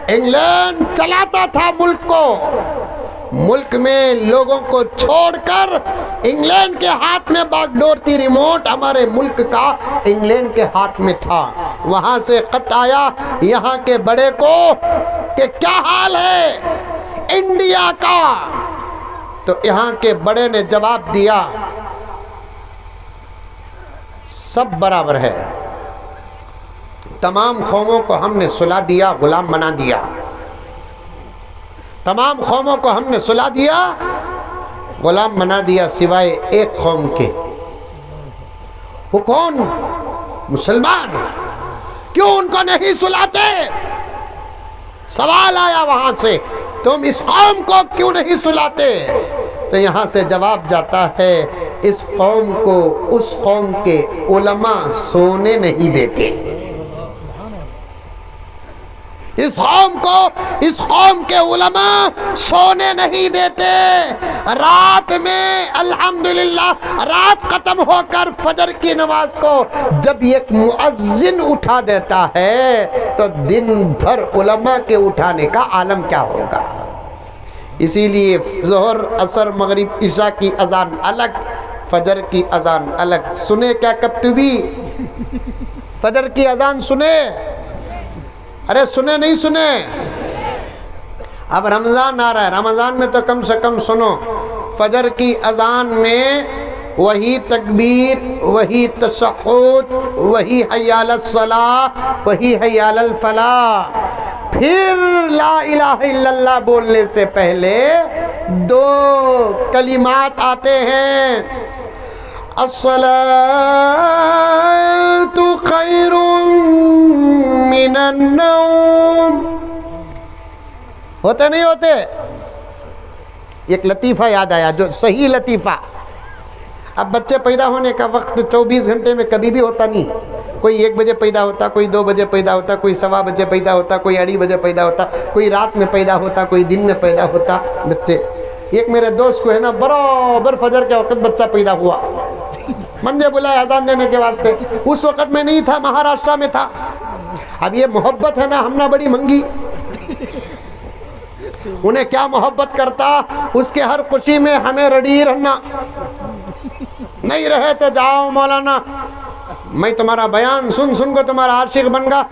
انگلینڈ چلاتا تھا ملک کو، ملک میں لوگوں کو چھوڑ کر انگلینڈ کے ہاتھ میں باغ ڈورتی ریموٹ ہمارے ملک کا انگلینڈ کے ہاتھ میں تھا۔ وہاں سے خط آیا یہاں کے بڑے کو کہ کیا حال ہے انڈیا کا، تو یہاں کے بڑے نے جواب دیا سب برابر ہے، تمام قوموں کو ہم نے سلا دیا، غلام بنا دیا، تمام قوموں کو ہم نے سلا دیا، غلام بنا دیا، سوائے ایک قوم کے۔ وہ کون؟ مسلمان۔ کیوں ان کو نہیں سلاتے؟ سوال آیا وہاں سے، تم اس قوم کو کیوں نہیں سلاتے؟ تو یہاں سے جواب جاتا ہے اس قوم کو اس قوم کے علماء سونے نہیں دیتے۔ اس قوم کے علماء سونے نہیں دیتے. رات میں الحمدللہ رات ختم ہو کر فجر کی نماز کو جب ایک مؤذن اٹھا دیتا ہے تو دن بھر علماء کے اٹھانے کا عالم کیا ہوگا. اسی لیے ظہر عصر مغرب عشاء کی اذان الگ، فجر کی اذان الگ. سنے کیا کبتبی؟ فجر کی اذان سنے؟ ارے سنے نہیں سنے؟ اب رمضان آ رہا ہے، رمضان میں تو کم سے کم سنو. فجر کی اذان میں وہی تکبیر، وہی تشہد، وہی حی علی الصلاۃ، وہی حی علی الفلاح. پھر لا الہ الا اللہ بولنے سے پہلے دو کلمات آتے ہیں، الصلاۃ خیر من النوم. ہوتے نہیں ہوتے؟ ایک لطیفہ یاد آیا، جو صحیح لطیفہ. اب بچے پیدا ہونے کا وقت 24 گھنٹے میں کبھی بھی ہوتا نہیں. کوئی 1 بجے پیدا ہوتا، کوئی 2 بجے پیدا ہوتا، کوئی 1:15 بجے پیدا ہوتا، کوئی 2:30 بجے پیدا ہوتا، کوئی رات میں پیدا ہوتا، کوئی دن میں پیدا ہوتا بچے. ایک میرے دوست کو ہے نا برابر فجر کے وقت بچہ پیدا ہوا، مندے بلائے اذان دینے کے واسطے. اس وقت میں نہیں تھا، مہاراشٹر میں تھا. اب یہ محبت ہے نا، ہم نہ بڑی منگی. انہیں کیا محبت کرتا، اس کے ہر خوشی میں ہمیں ریڈی رہنا. نہیں رہے تو جاؤ مولانا، میں تمہارا بیان سن سن کو تمہارا عاشق بن گا.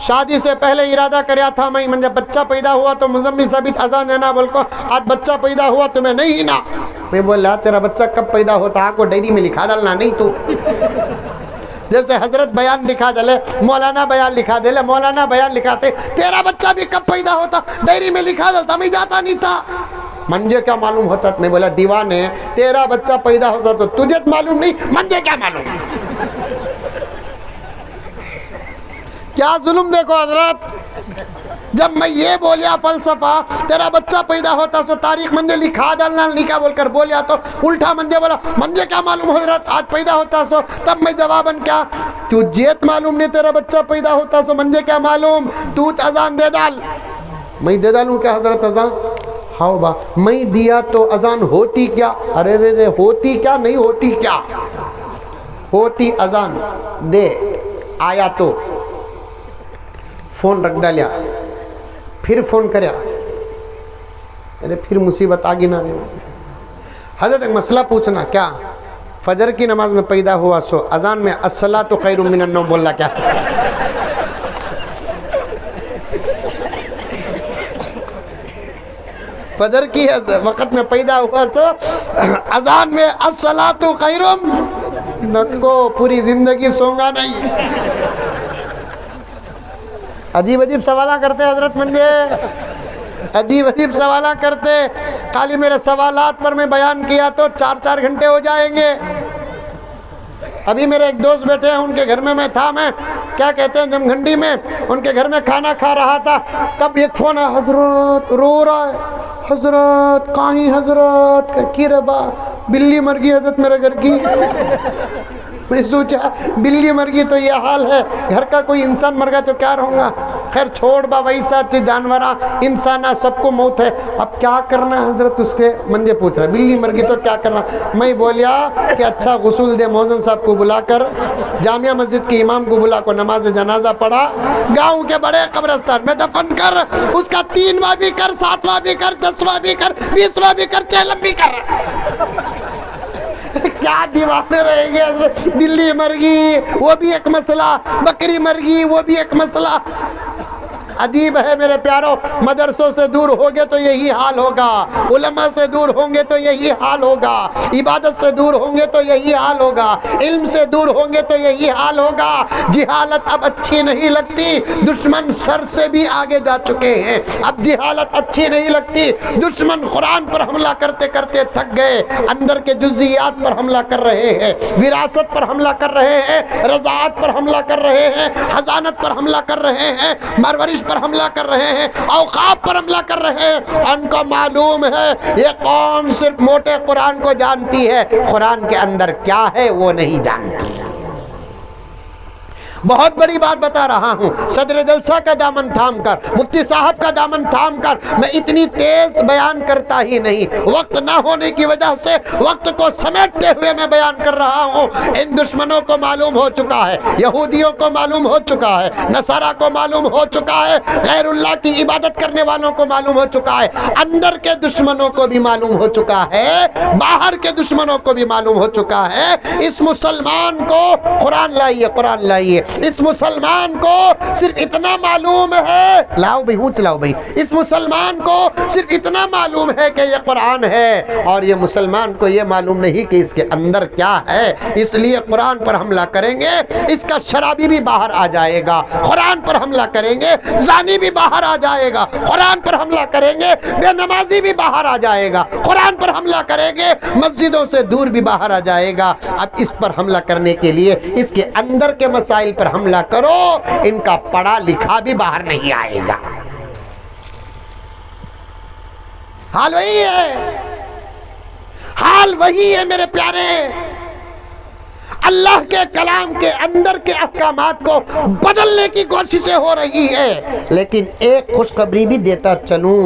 شادی سے پہلے ارادہ کریا تھا میں، جب بچہ پیدا ہوا تو مزمل ثابت اذان دینا بول کو. آج بچہ پیدا ہوا تمہیں نہیں نا. میں بولا تیرا بچہ کب پیدا ہوتا آپ کو ڈائری میں لکھا ڈالنا نہیں تو. جیسے حضرت بیان لکھا دلے، مولانا بیان لکھا دلے، مولانا بیان لکھاتے، تیرا بچہ بھی کب پیدا ہوتا ڈائری میں لکھا ڈالتا. میں جاتا نہیں تھا، منجھے کیا معلوم ہوتا. میں بولا دیوانے، تیرا بچہ پیدا ہوتا تو تجھے معلوم نہیں، منجھے کیا معلوم. کیا ظلم دیکھو حضرت. جب میں یہ بولیا فلسفہ، تیرا بچہ پیدا ہوتا سو تاریخ منجھے لکھا ڈالنا لکھا بول کر بولیا تو الٹا منجھے بولا منجھے کیا معلوم حضرت آج پیدا ہوتا سو. تب میں جواباً کیا، تجھے معلوم نہیں تیرا بچہ پیدا ہوتا سو منجھے کیا معلوم. تو اذان دے ڈال. میں دے ڈالوں کیا حضرت اذان؟ ہاؤ با میں دیا تو اذان ہوتی کیا؟ ارے رے رے ہوتی کیا نہیں ہوتی کیا ہوتی. اذان دے آیا تو فون رکھ ڈالیا، پھر فون کریا، ارے پھر مصیبت آگی نہ رہے. حضرت ایک مسئلہ پوچھنا، کیا فجر کی نماز میں پیدا ہوا سو اذان میں الصلاۃ خیر من النوم بولنا کیا؟ فجر کی وقت میں پیدا ہوا سو اذان میں الصلاۃ خیر نکو پوری زندگی سونگا نہیں. عجیب عجیب سوالہ کرتے حضرت مندے، عجیب عجیب سوالہ کرتے. خالی میرے سوالات پر میں بیان کیا تو 4 گھنٹے ہو جائیں گے. ابھی میرے ایک دوست بیٹھے ہیں، ان کے گھر میں تھا، میں کیا کہتے ہیں جمگھنڈی میں، ان کے گھر میں کھانا کھا رہا تھا. تب ایک فون ہے، حضرت رو رہا ہے. حضرت کہیں حضرت کی ربا بلی مر گئی حضرت میرے گھر کی. میں سوچا بلی مر گئی تو یہ حال ہے، گھر کا کوئی انسان مر گیا تو کیا رہوں گا. خیر چھوڑ با ویسا چی جانورہ انسانہ سب کو موت ہے، اب کیا کرنا حضرت. اس کے منجے پوچھ رہا بلی مر گئی تو کیا کرنا. میں بولیا کہ اچھا غسل دے، مؤذن صاحب کو بلا کر جامعہ مسجد کے امام کو بلا کو نماز جنازہ پڑھا، گاؤں کے بڑے قبرستان میں دفن کر، اس کا 3واں بھی کر، 7واں بھی کر، 10واں بھی کر، 20واں بھی کر، چہلم بھی کر. کیا دیوانے رہیں گے حضرت. بلی مر گئی وہ بھی ایک مسئلہ، بکری مر گئی وہ بھی ایک مسئلہ. عجیب ہے میرے پیارو. مدرسوں سے دور ہوگے تو یہی حال ہوگا، علماء سے دور ہوں گے تو یہی حال ہوگا، عبادت سے دور ہوں گے تو یہی حال ہوگا، علم سے دور ہوں گے تو یہی حال ہوگا. جہالت اب اچھی نہیں لگتی، دشمن سر سے بھی آگے جا چکے ہیں. اب جہالت اچھی نہیں لگتی، دشمن قرآن پر حملہ کرتے کرتے تھک گئے، اندر کے جزیات پر حملہ کر رہے ہیں، وراثت پر حملہ کر رہے ہیں، رضاعت پر حملہ کر رہے ہیں، حضانت پر حملہ کر رہے ہیں، پرورش پر حملہ کر رہے ہیں، اوقاف پر حملہ کر رہے ہیں. ان کو معلوم ہے یہ قوم صرف موٹے قرآن کو جانتی ہے، قرآن کے اندر کیا ہے وہ نہیں جانتی. بہت بڑی بات بتا رہا ہوں، صدر جلسہ کا دامن تھام کر، مفتی صاحب کا دامن تھام کر میں اتنی تیز بیان کرتا ہی نہیں، وقت نہ ہونے کی وجہ سے وقت کو سمیٹتے ہوئے میں بیان کر رہا ہوں۔ ان دشمنوں کو معلوم ہو چکا ہے، یہودیوں کو معلوم ہو چکا ہے، نصارہ کو معلوم ہو چکا ہے، غیر اللہ کی عبادت کرنے والوں کو معلوم ہو چکا ہے، اندر کے دشمنوں کو بھی معلوم ہو چکا ہے، باہر کے دشمنوں کو بھی معلوم ہو چکا ہے۔ اس مسلمان کو قرآن لائیے، قرآن لائیے، اس مسلمان کو صرف اتنا معلوم ہے، لاؤ بھائی، ہوں چلاؤ بھائی، اس مسلمان کو صرف اتنا معلوم ہے کہ یہ قرآن ہے، اور یہ مسلمان کو یہ معلوم نہیں کہ اس کے اندر کیا ہے۔ اس لیے قرآن پر حملہ کریں گے، اس کا شرابی بھی باہر آ جائے گا، قرآن پر حملہ کریں گے زانی بھی باہر آ جائے گا، قرآن پر حملہ کریں گے بے نمازی بھی باہر آ جائے گا، قرآن پر حملہ کریں گے مسجدوں سے دور بھی باہر آ جائے گا۔ اب اس پر حملہ کرنے کے لیے اس کے اندر کے مسائل پر حملہ کرو، ان کا پڑھا لکھا بھی باہر نہیں آئے گا۔ حال وہی ہے، حال وہی ہے میرے پیارے۔ اللہ کے کلام کے اندر کے احکامات کو بدلنے کی کوششیں ہو رہی ہے، لیکن ایک خوشخبری بھی دیتا چلوں،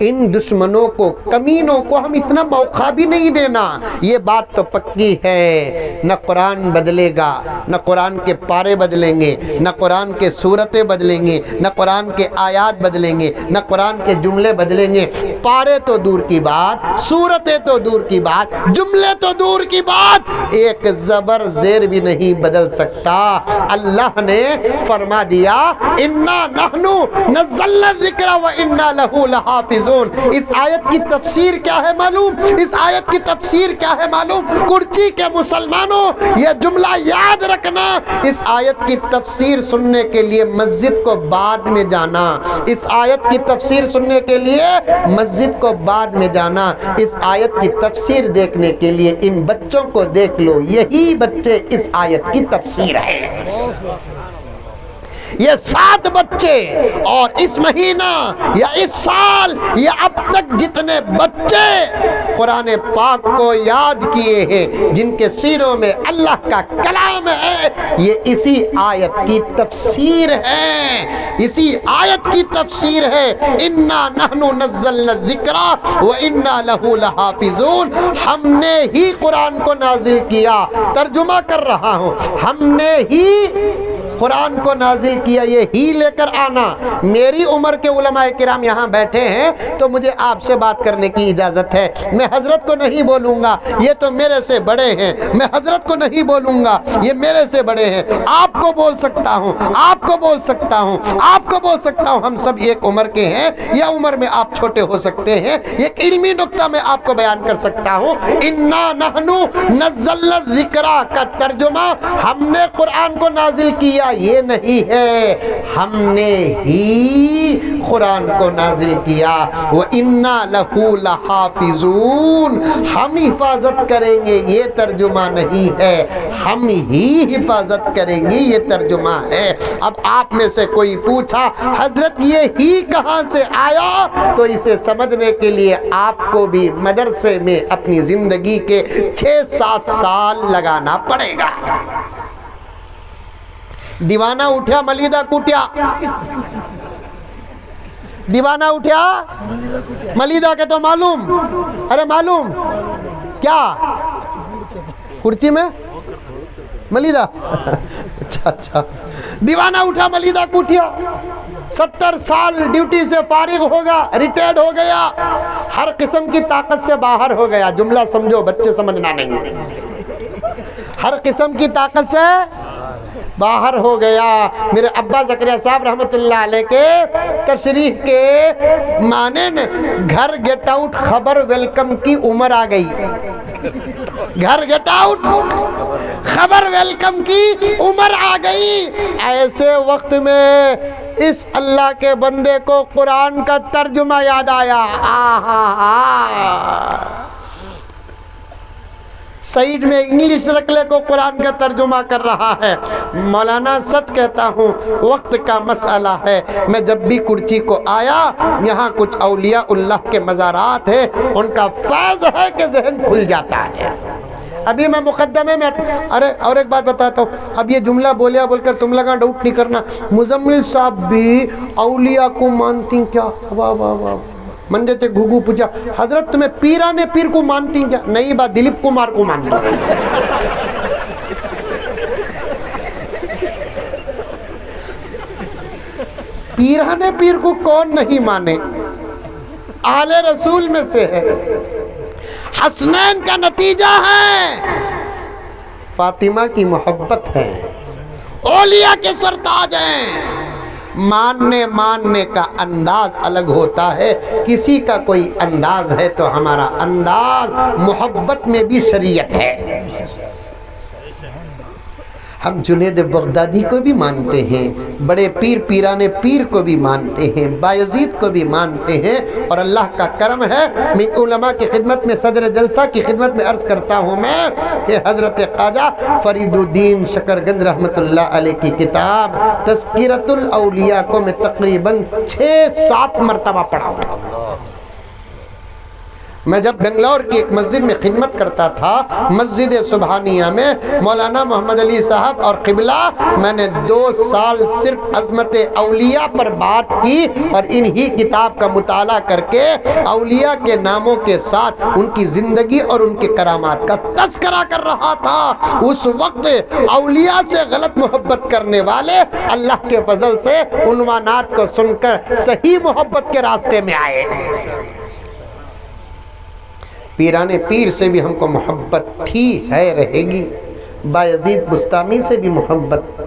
ان دشمنوں کو، کمینوں کو ہم اتنا موقع بھی نہیں دینا۔ یہ بات تو پکی ہے، نہ قرآن بدلے گا، نہ قرآن کے پارے بدلیں گے، نہ قرآن کے سورتیں بدلیں گے، نہ قرآن کے آیات بدلیں گے، نہ قرآن کے جملے بدلیں گے۔ پارے تو دور کی بات، سورتیں تو دور کی بات، جملے تو دور کی بات، ایک زبر زیر بھی نہیں بدل سکتا۔ اللہ نے فرما دیا اِنَّا نَحْنُ نَزَّلْنَا الذِّكْرَ وَإِنَّا لَهُ لَحَافِظُونَ۔ اس آیت کی تفسیر کیا ہے معلوم؟ اس آیت کی تفسیر کیا ہے معلوم؟ کرچی کے مسلمانوں یہ جملہ یاد رکھنا، اس آیت کی تفسیر سننے کے لیے مسجد کو بعد میں جانا، اس آیت کی تفسیر سننے کے لیے مسجد کو بعد میں جانا، اس آیت کی تفسیر دیکھنے کے لیے ان بچوں کو دیکھ لو، یہی بچے اس آیت کی تفسیر ہے۔ یہ 7 بچے اور اس مہینہ یا اس سال یا اب تک جتنے بچے قرآن پاک کو یاد کیے ہیں، جن کے سینوں میں اللہ کا کلام ہے، یہ اسی آیت کی تفسیر ہے، اسی آیت کی تفسیر ہے۔ اِنَّا نَحْنُ نَزَّلْنَا الذِّكْرَ وَإِنَّا لَهُ لَحَافِظُونَ۔ ہم نے ہی قرآن کو نازل کیا، ترجمہ کر رہا ہوں، ہم نے ہی قرآن کو نازل کیا، یہ ہی لے کر آنا۔ میری عمر کے علماء کرام یہاں بیٹھے ہیں تو مجھے آپ سے بات کرنے کی اجازت ہے، میں حضرت کو نہیں بولوں گا، یہ تو میرے سے بڑے ہیں، میں حضرت کو نہیں بولوں گا، یہ میرے سے بڑے ہیں، آپ کو بول سکتا ہوں، آپ کو بول سکتا ہوں، آپ کو بول سکتا ہوں، ہم سب ایک عمر کے ہیں، یا عمر میں آپ چھوٹے ہو سکتے ہیں، ایک علمی نقطہ میں آپ کو بیان کر سکتا ہوں۔ اِنَّا نَحْنُ نَزَّلْنَا الذِّكْرَ کا ترجمہ ہم نے قرآن کو نازل کیا یہ نہیں ہے، ہم نے ہی قرآن کو نازل کیا۔ وَإِنَّا لَهُ لَحَافِظُونَ، ہم حفاظت کریں گے یہ ترجمہ نہیں ہے، ہم ہی حفاظت کریں گے یہ ترجمہ ہے۔ اب آپ میں سے کوئی پوچھا حضرت یہ ہی کہاں سے آیا، تو اسے سمجھنے کے لیے آپ کو بھی مدرسے میں اپنی زندگی کے 6-7 سال لگانا پڑے گا۔ دیوانہ اٹھیا ملیدہ کوٹیا، دیوانہ اٹھیا ملیدہ کے تو معلوم، ارے معلوم کیا کرچی میں ملیدہ، اچھا دیوانہ اٹھا ملیدہ کوٹیا، 70 سال ڈیوٹی سے فارغ ہوگا، ریٹائرڈ ہو گیا، ہر قسم کی طاقت سے باہر ہو گیا، جملہ سمجھو بچے سمجھنا نہیں، ہر قسم کی طاقت سے باہر ہو گیا۔ میرے ابا زکریا صاحب رحمت اللہ علیہ کے تشریح کے معنی گھر گیٹ آؤٹ خبر ویلکم کی عمر آ گئی، گھر گیٹ آؤٹ خبر ویلکم کی عمر آ گئی۔ ایسے وقت میں اس اللہ کے بندے کو قرآن کا ترجمہ یاد آیا، سائیڈ میں انگلش رکھ لے کو قرآن کا ترجمہ کر رہا ہے۔ مولانا سچ کہتا ہوں وقت کا مسئلہ ہے، میں جب بھی کرچی کو آیا یہاں کچھ اولیاء اللہ کے مزارات ہیں، ان کا فیض ہے کہ ذہن کھل جاتا ہے۔ ابھی میں مقدمے میں ارے اور ایک بات بتاتا ہوں، اب یہ جملہ بولیا بول کر تم لگا ڈاؤٹ نہیں کرنا، مزمل صاحب بھی اولیاء کو مانتی کیا؟ واہ واہ واہ، مندے تے گھگو پوچھا حضرت تمہیں پیرانے پیر کو مانتی کیا؟ نہیں بات دلیپ کمار کو مانتی۔ پیرانے پیر کو کون نہیں مانے؟ آل رسول میں سے ہے، حسنین کا نتیجہ ہے، فاطمہ کی محبت ہے، اولیاء کے سرتاج ہیں۔ ماننے کا انداز الگ ہوتا ہے، کسی کا کوئی انداز ہے تو ہمارا انداز محبت میں بھی شریعت ہے۔ ہم جنید بغدادی کو بھی مانتے ہیں، بڑے پیر پیرانے پیر کو بھی مانتے ہیں، بایزید کو بھی مانتے ہیں، اور اللہ کا کرم ہے میں علماء کی خدمت میں صدر جلسہ کی خدمت میں عرض کرتا ہوں میں کہ حضرت خواجہ فرید الدین شکرگنج رحمت اللہ علیہ کی کتاب تذکرۃ الاولیاء کو میں تقریباً 6-7 مرتبہ پڑھا ہوں۔ میں جب بنگلور کی ایک مسجد میں خدمت کرتا تھا، مسجد سبحانیہ میں مولانا محمد علی صاحب اور قبلہ، میں نے 2 سال صرف عظمت اولیاء پر بات کی اور انہی کتاب کا مطالعہ کر کے اولیاء کے ناموں کے ساتھ ان کی زندگی اور ان کے کرامات کا تذکرہ کر رہا تھا۔ اس وقت اولیاء سے غلط محبت کرنے والے اللہ کے فضل سے عنوانات کو سن کر صحیح محبت کے راستے میں آئے۔ پیرانے پیر سے بھی ہم کو محبت تھی، ہے، رہے گی، بایزید بستامی سے بھی محبت۔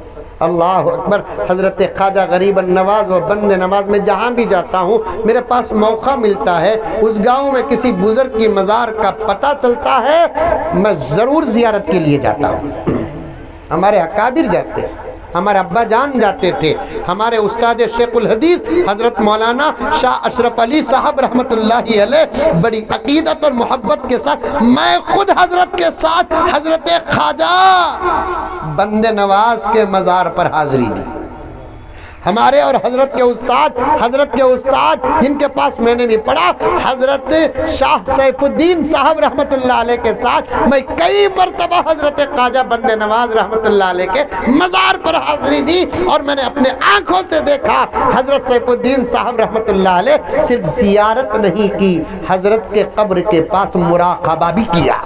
اللہ اکبر۔ حضرت خواجہ غریب النواز و بند نواز میں جہاں بھی جاتا ہوں میرے پاس موقع ملتا ہے، اس گاؤں میں کسی بزرگ کی مزار کا پتہ چلتا ہے، میں ضرور زیارت کے لیے جاتا ہوں۔ ہمارے اکابر جاتے ہیں، ہمارے ابا جان جاتے تھے، ہمارے استاد شیخ الحدیث حضرت مولانا شاہ اشرف علی صاحب رحمت اللہ علیہ بڑی عقیدت اور محبت کے ساتھ، میں خود حضرت کے ساتھ حضرت خواجہ بند نواز کے مزار پر حاضری دی۔ ہمارے اور حضرت کے استاد جن کے پاس میں نے بھی پڑھا، حضرت شاہ سیف الدین صاحب رحمت اللہ علیہ کے ساتھ میں کئی مرتبہ حضرت خواجہ بند نواز رحمت اللہ علیہ کے مزار پر حاضری دی، اور میں نے اپنے آنکھوں سے دیکھا حضرت سیف الدین صاحب رحمت اللہ علیہ صرف زیارت نہیں کی، حضرت کے قبر کے پاس مراقبہ بھی کیا۔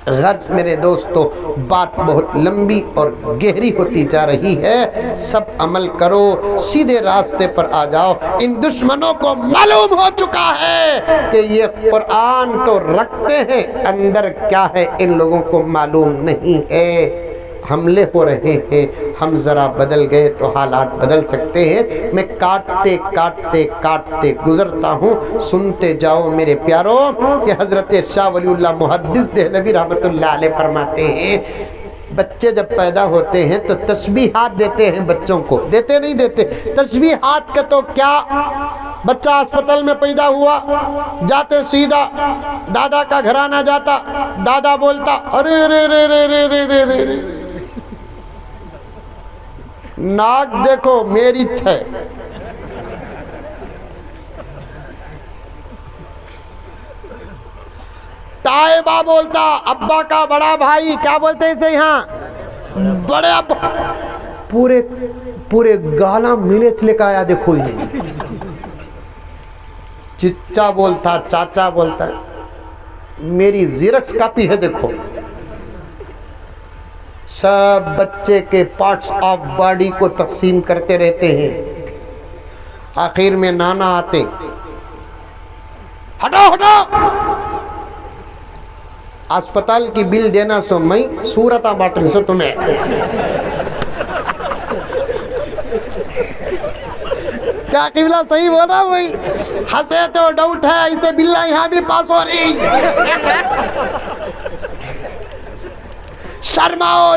غرض میرے دوستو بات بہت لمبی اور گہری ہوتی جا رہی ہے، سب عمل کرو، سیدھے راستے پر آ جاؤ۔ ان دشمنوں کو معلوم ہو چکا ہے کہ یہ قرآن تو رکھتے ہیں، اندر کیا ہے ان لوگوں کو معلوم نہیں ہے۔ حملے ہو رہے ہیں، ہم ذرا بدل گئے تو حالات بدل سکتے ہیں۔ میں کاٹتے گزرتا ہوں، سنتے جاؤ میرے پیاروں کہ حضرت شاہ ولی اللہ محدث دہلوی رحمت اللہ علیہ فرماتے ہیں بچے جب پیدا ہوتے ہیں تو تسبیحات دیتے ہیں بچوں کو، دیتے نہیں دیتے تسبیحات کا تو کیا، بچہ اسپتال میں پیدا ہوا، جاتے سیدھا دادا کا گھرانہ جاتا، دادا بولتا ارے رے رے رے رے رے رے رے رے، ناک دیکھو میری ہے، تائبہ بولتا ابا کا بڑا بھائی، کیا بولتے ہیں اسے یہاں بڑے ابا، پورے گالاں ملے چلے کا آیا دیکھو ہی نہیں، چچا بولتا چاچا بولتا، میری زیرکس کاپی ہے دیکھو، سب بچے کے پارٹس آف باڈی کو تقسیم کرتے رہتے ہیں، آخر میں نانا آتے، ہٹو اسپتال کی بل دینا سو میں صورتہ باٹری سو تمہیں، کیا قبلہ صحیح بول رہا ہوئی، ہنسے تو ڈاؤٹ ہے اسے بلہ یہاں بھی پاس ہو رہی، شرماؤ،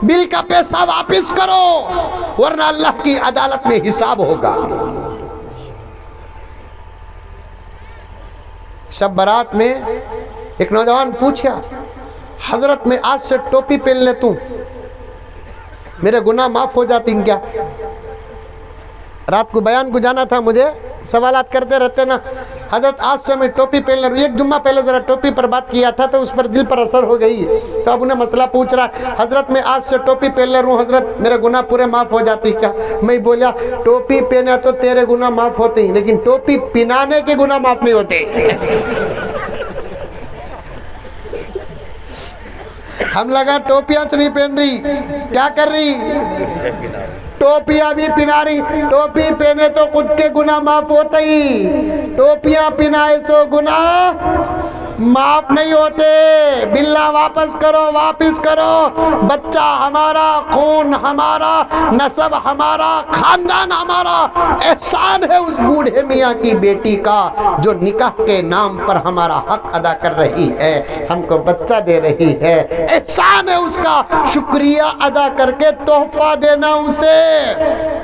بل کا پیسہ واپس کرو ورنہ اللہ کی عدالت میں حساب ہوگا۔ شب برات میں ایک نوجوان پوچھا حضرت میں آج سے ٹوپی پہن لیتا ہوں میرے گناہ معاف ہو جاتی ہیں کیا؟ رات کو بیان کو جانا تھا مجھے، سوالات کرتے رہتے نا، حضرت آج سے میں ٹوپی پہن لوں. ایک جمعہ پہلے ذرا ٹوپی پر بات کیا تھا تو اس پر دل پر اثر ہو گئی, تو اب انہیں مسئلہ پوچھ رہا ہے حضرت میں آج سے ٹوپی پہن لے رہا ہوں, حضرت میرے گناہ پورے معاف ہو جاتی کیا؟ میں بولا ٹوپی پہنے تو تیرے گناہ معاف ہوتے ہیں, لیکن ٹوپی پہنانے کے گناہ معاف نہیں ہوتے. ہم لگا ٹوپیاں نہیں پہن رہی, کیا کر رہی؟ ٹوپیاں بھی پہنا رہی. ٹوپی پہنے تو خود کے گناہ معاف ہوتے ہی, ٹوپیاں پہنائے سو گناہ معاف نہیں ہوتے. باللہ واپس کرو, واپس کرو. بچہ ہمارا, خون ہمارا, نسب ہمارا, خاندان ہمارا. احسان ہے اس بوڑھے میاں کی بیٹی کا جو نکاح کے نام پر ہمارا حق ادا کر رہی ہے, ہم کو بچہ دے رہی ہے. احسان ہے اس کا, شکریہ ادا کر کے تحفہ دینا, اسے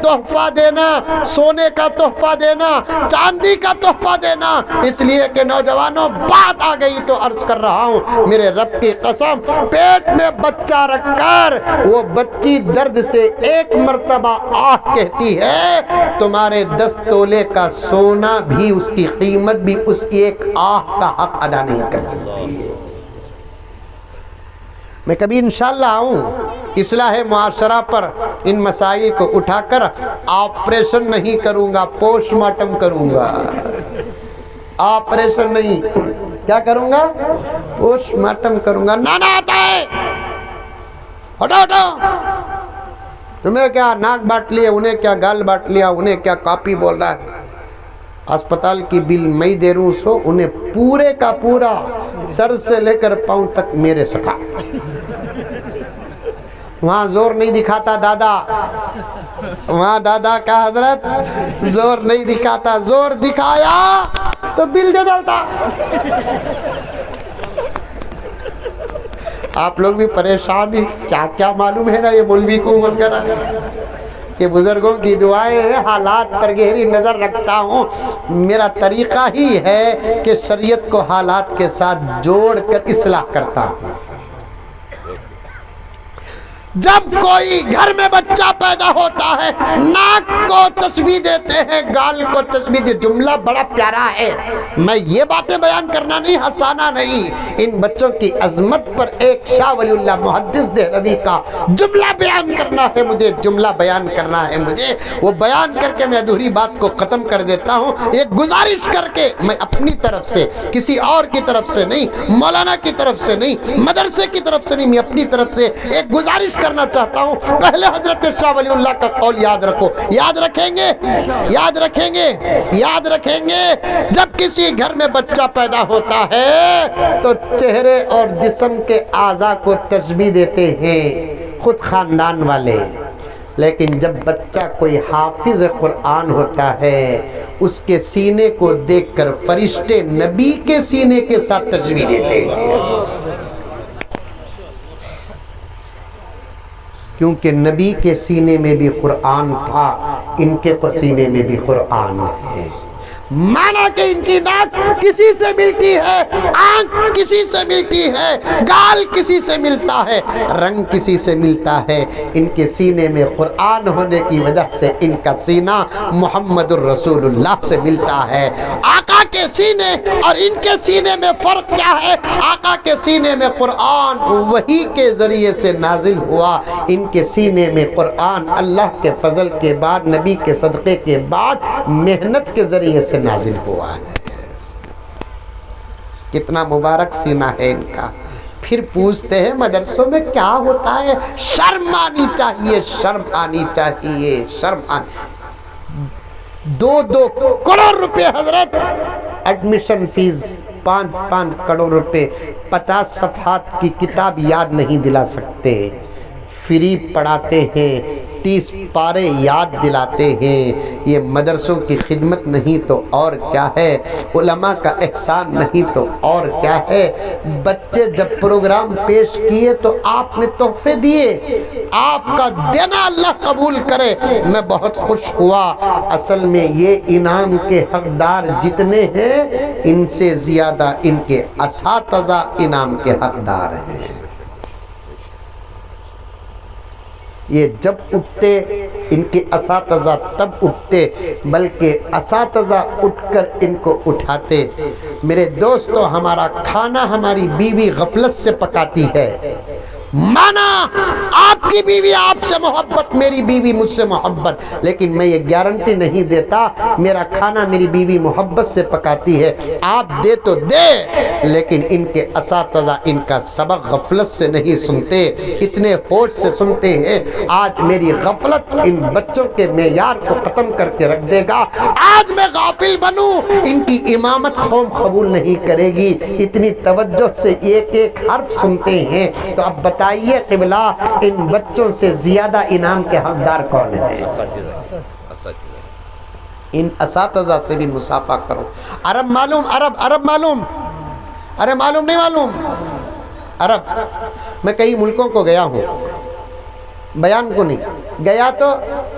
تحفہ دینا, سونے کا تحفہ دینا, چاندی کا تحفہ دینا. اس لیے کہ نوجوانوں بات آ گئی تو عرض کر رہا ہوں, میرے رب کی قسم, پیٹ میں بچہ رکھ کر وہ بچی درد سے ایک مرتبہ آہ کہتی ہے, تمہارے 10 تولے کا سونا بھی, اس کی قیمت بھی اس کی ایک آہ کا حق ادا نہیں کر سکتی. میں کبھی انشاءاللہ آؤں اصلاح معاشرہ پر ان مسائل کو اٹھا کر آپریشن نہیں کروں گا, پوسٹ مارٹم کروں گا. آپریشن نہیں, کیا کروں گا؟ پوسٹ مارٹم کروں گا. نانا آتا ہے, ہٹو ہٹو, تمہیں کیا ناک بانٹ لیا, انہیں کیا گال بانٹ لیا, انہیں کیا کاپی بول رہا ہے. اسپتال کی بل میں دے رہوں, سو انہیں پورے کا پورا سر سے لے کر پاؤں تک میرے سکھا. وہاں زور نہیں دکھاتا دادا, وہاں دادا کا حضرت زور نہیں دکھاتا, زور دکھایا تو بل دے ڈالتا. آپ لوگ بھی پریشان ہی, کیا کیا معلوم ہے نا یہ مولوی کو بول کر. یہ بزرگوں کی دعائیں ہیں, حالات پر گہری نظر رکھتا ہوں. میرا طریقہ ہی ہے کہ شریعت کو حالات کے ساتھ جوڑ کر اصلاح کرتا ہوں. جب کوئی گھر میں بچہ پیدا ہوتا ہے, ناک کو تسبیح دیتے ہیں, گال کو تسبیح دیتے. جملہ بڑا پیارا ہے, میں یہ باتیں بیان کرنا نہیں, ہنسانا نہیں. ان بچوں کی عظمت پر ایک شاہ ولی اللہ محدث دہلوی کا جملہ بیان کرنا ہے مجھے, جملہ بیان کرنا ہے مجھے. وہ بیان کر کے میں ادھوری بات کو ختم کر دیتا ہوں. ایک گزارش کر کے, میں اپنی طرف سے, کسی اور کی طرف سے نہیں, مولانا کی طرف سے نہیں, مدرسے کی طرف سے نہیں, میں اپنی طرف سے ایک گزارش کرنا چاہتا ہوں. پہلے حضرت شاہ ولی اللہ کا قول یاد رکھو. یاد رکھیں گے, یاد رکھیں گے, یاد رکھیں گے. جب کسی گھر میں بچہ پیدا ہوتا ہے تو چہرے اور جسم کے اعضاء کو تسبیح دیتے ہیں خود خاندان والے, لیکن جب بچہ کوئی حافظ قرآن ہوتا ہے, اس کے سینے کو دیکھ کر فرشتے نبی کے سینے کے ساتھ تسبیح دیتے ہیں, کیونکہ نبی کے سینے میں بھی قرآن تھا, ان کے سینے میں بھی قرآن ہے. مانا کہ ان کی ناک کسی سے ملتی ہے, آنکھ کسی سے ملتی ہے, گال کسی سے ملتا ہے, رنگ کسی سے ملتا ہے. ان کے سینے میں قرآن ہونے کی وجہ سے ان کا سینہ محمد الرسول اللہ سے ملتا ہے. آقا کے سینے اور ان کے سینے میں فرق کیا ہے؟ آقا کے سینے میں قرآن وحی کے ذریعے سے نازل ہوا, ان کے سینے میں قرآن اللہ کے فضل کے بعد, نبی کے صدقے کے بعد محنت کے ذریعے سے نازل ہوا ہے. کتنا مبارک سینہ ہے ان کا. پھر پوچھتے ہیں مدرسوں میں کیا ہوتا ہے؟ شرم آنی چاہیے, شرم آنی چاہیے, شرم آنی. 2 کروڑ روپے حضرت ایڈمیشن فیس, 5 کروڑ روپے, 50 صفحات کی کتاب یاد نہیں دلا سکتے, فری پڑھاتے ہیں, 30 پارے یاد دلاتے ہیں. یہ مدرسوں کی خدمت نہیں تو اور کیا ہے, علماء کا احسان نہیں تو اور کیا ہے. بچے جب پروگرام پیش کیے تو آپ نے تحفے دیے, آپ کا دینا اللہ قبول کرے, میں بہت خوش ہوا. اصل میں یہ انعام کے حقدار جتنے ہیں, ان سے زیادہ ان کے اساتذہ انعام کے حقدار ہیں. یہ جب اٹھتے ان کے اساتذہ تب اٹھتے، بلکہ اساتذہ اٹھ کر ان کو اٹھاتے۔ میرے دوستو، ہمارا کھانا ہماری بیوی غفلت سے پکاتی ہے۔ مانا آپ کی بیوی آپ سے محبت، میری بیوی مجھ سے محبت، لیکن میں یہ گارنٹی نہیں دیتا میرا کھانا میری بیوی محبت سے پکاتی ہے۔ آپ دے تو دے، لیکن ان کے اساتذہ ان کا سبق غفلت سے نہیں سنتے، اتنے ہوش سے سنتے ہیں۔ آج میری غفلت ان بچوں کے معیار کو ختم کر کے رکھ دے گا۔ آج میں غافل بنوں، ان کی امامت قوم قبول نہیں کرے گی۔ اتنی توجہ سے ایک ایک حرف سنتے ہیں۔ تو اب بتائیے قبلہ، ان بچوں سے زیادہ انعام کے حقدار کون ہیں؟ ان اساتذہ سے بھی مصافحہ کرو۔ عرب معلوم، عرب معلوم، ارے معلوم نہیں معلوم؟ عرب، میں کئی ملکوں کو گیا ہوں، بیان کو نہیں گیا تو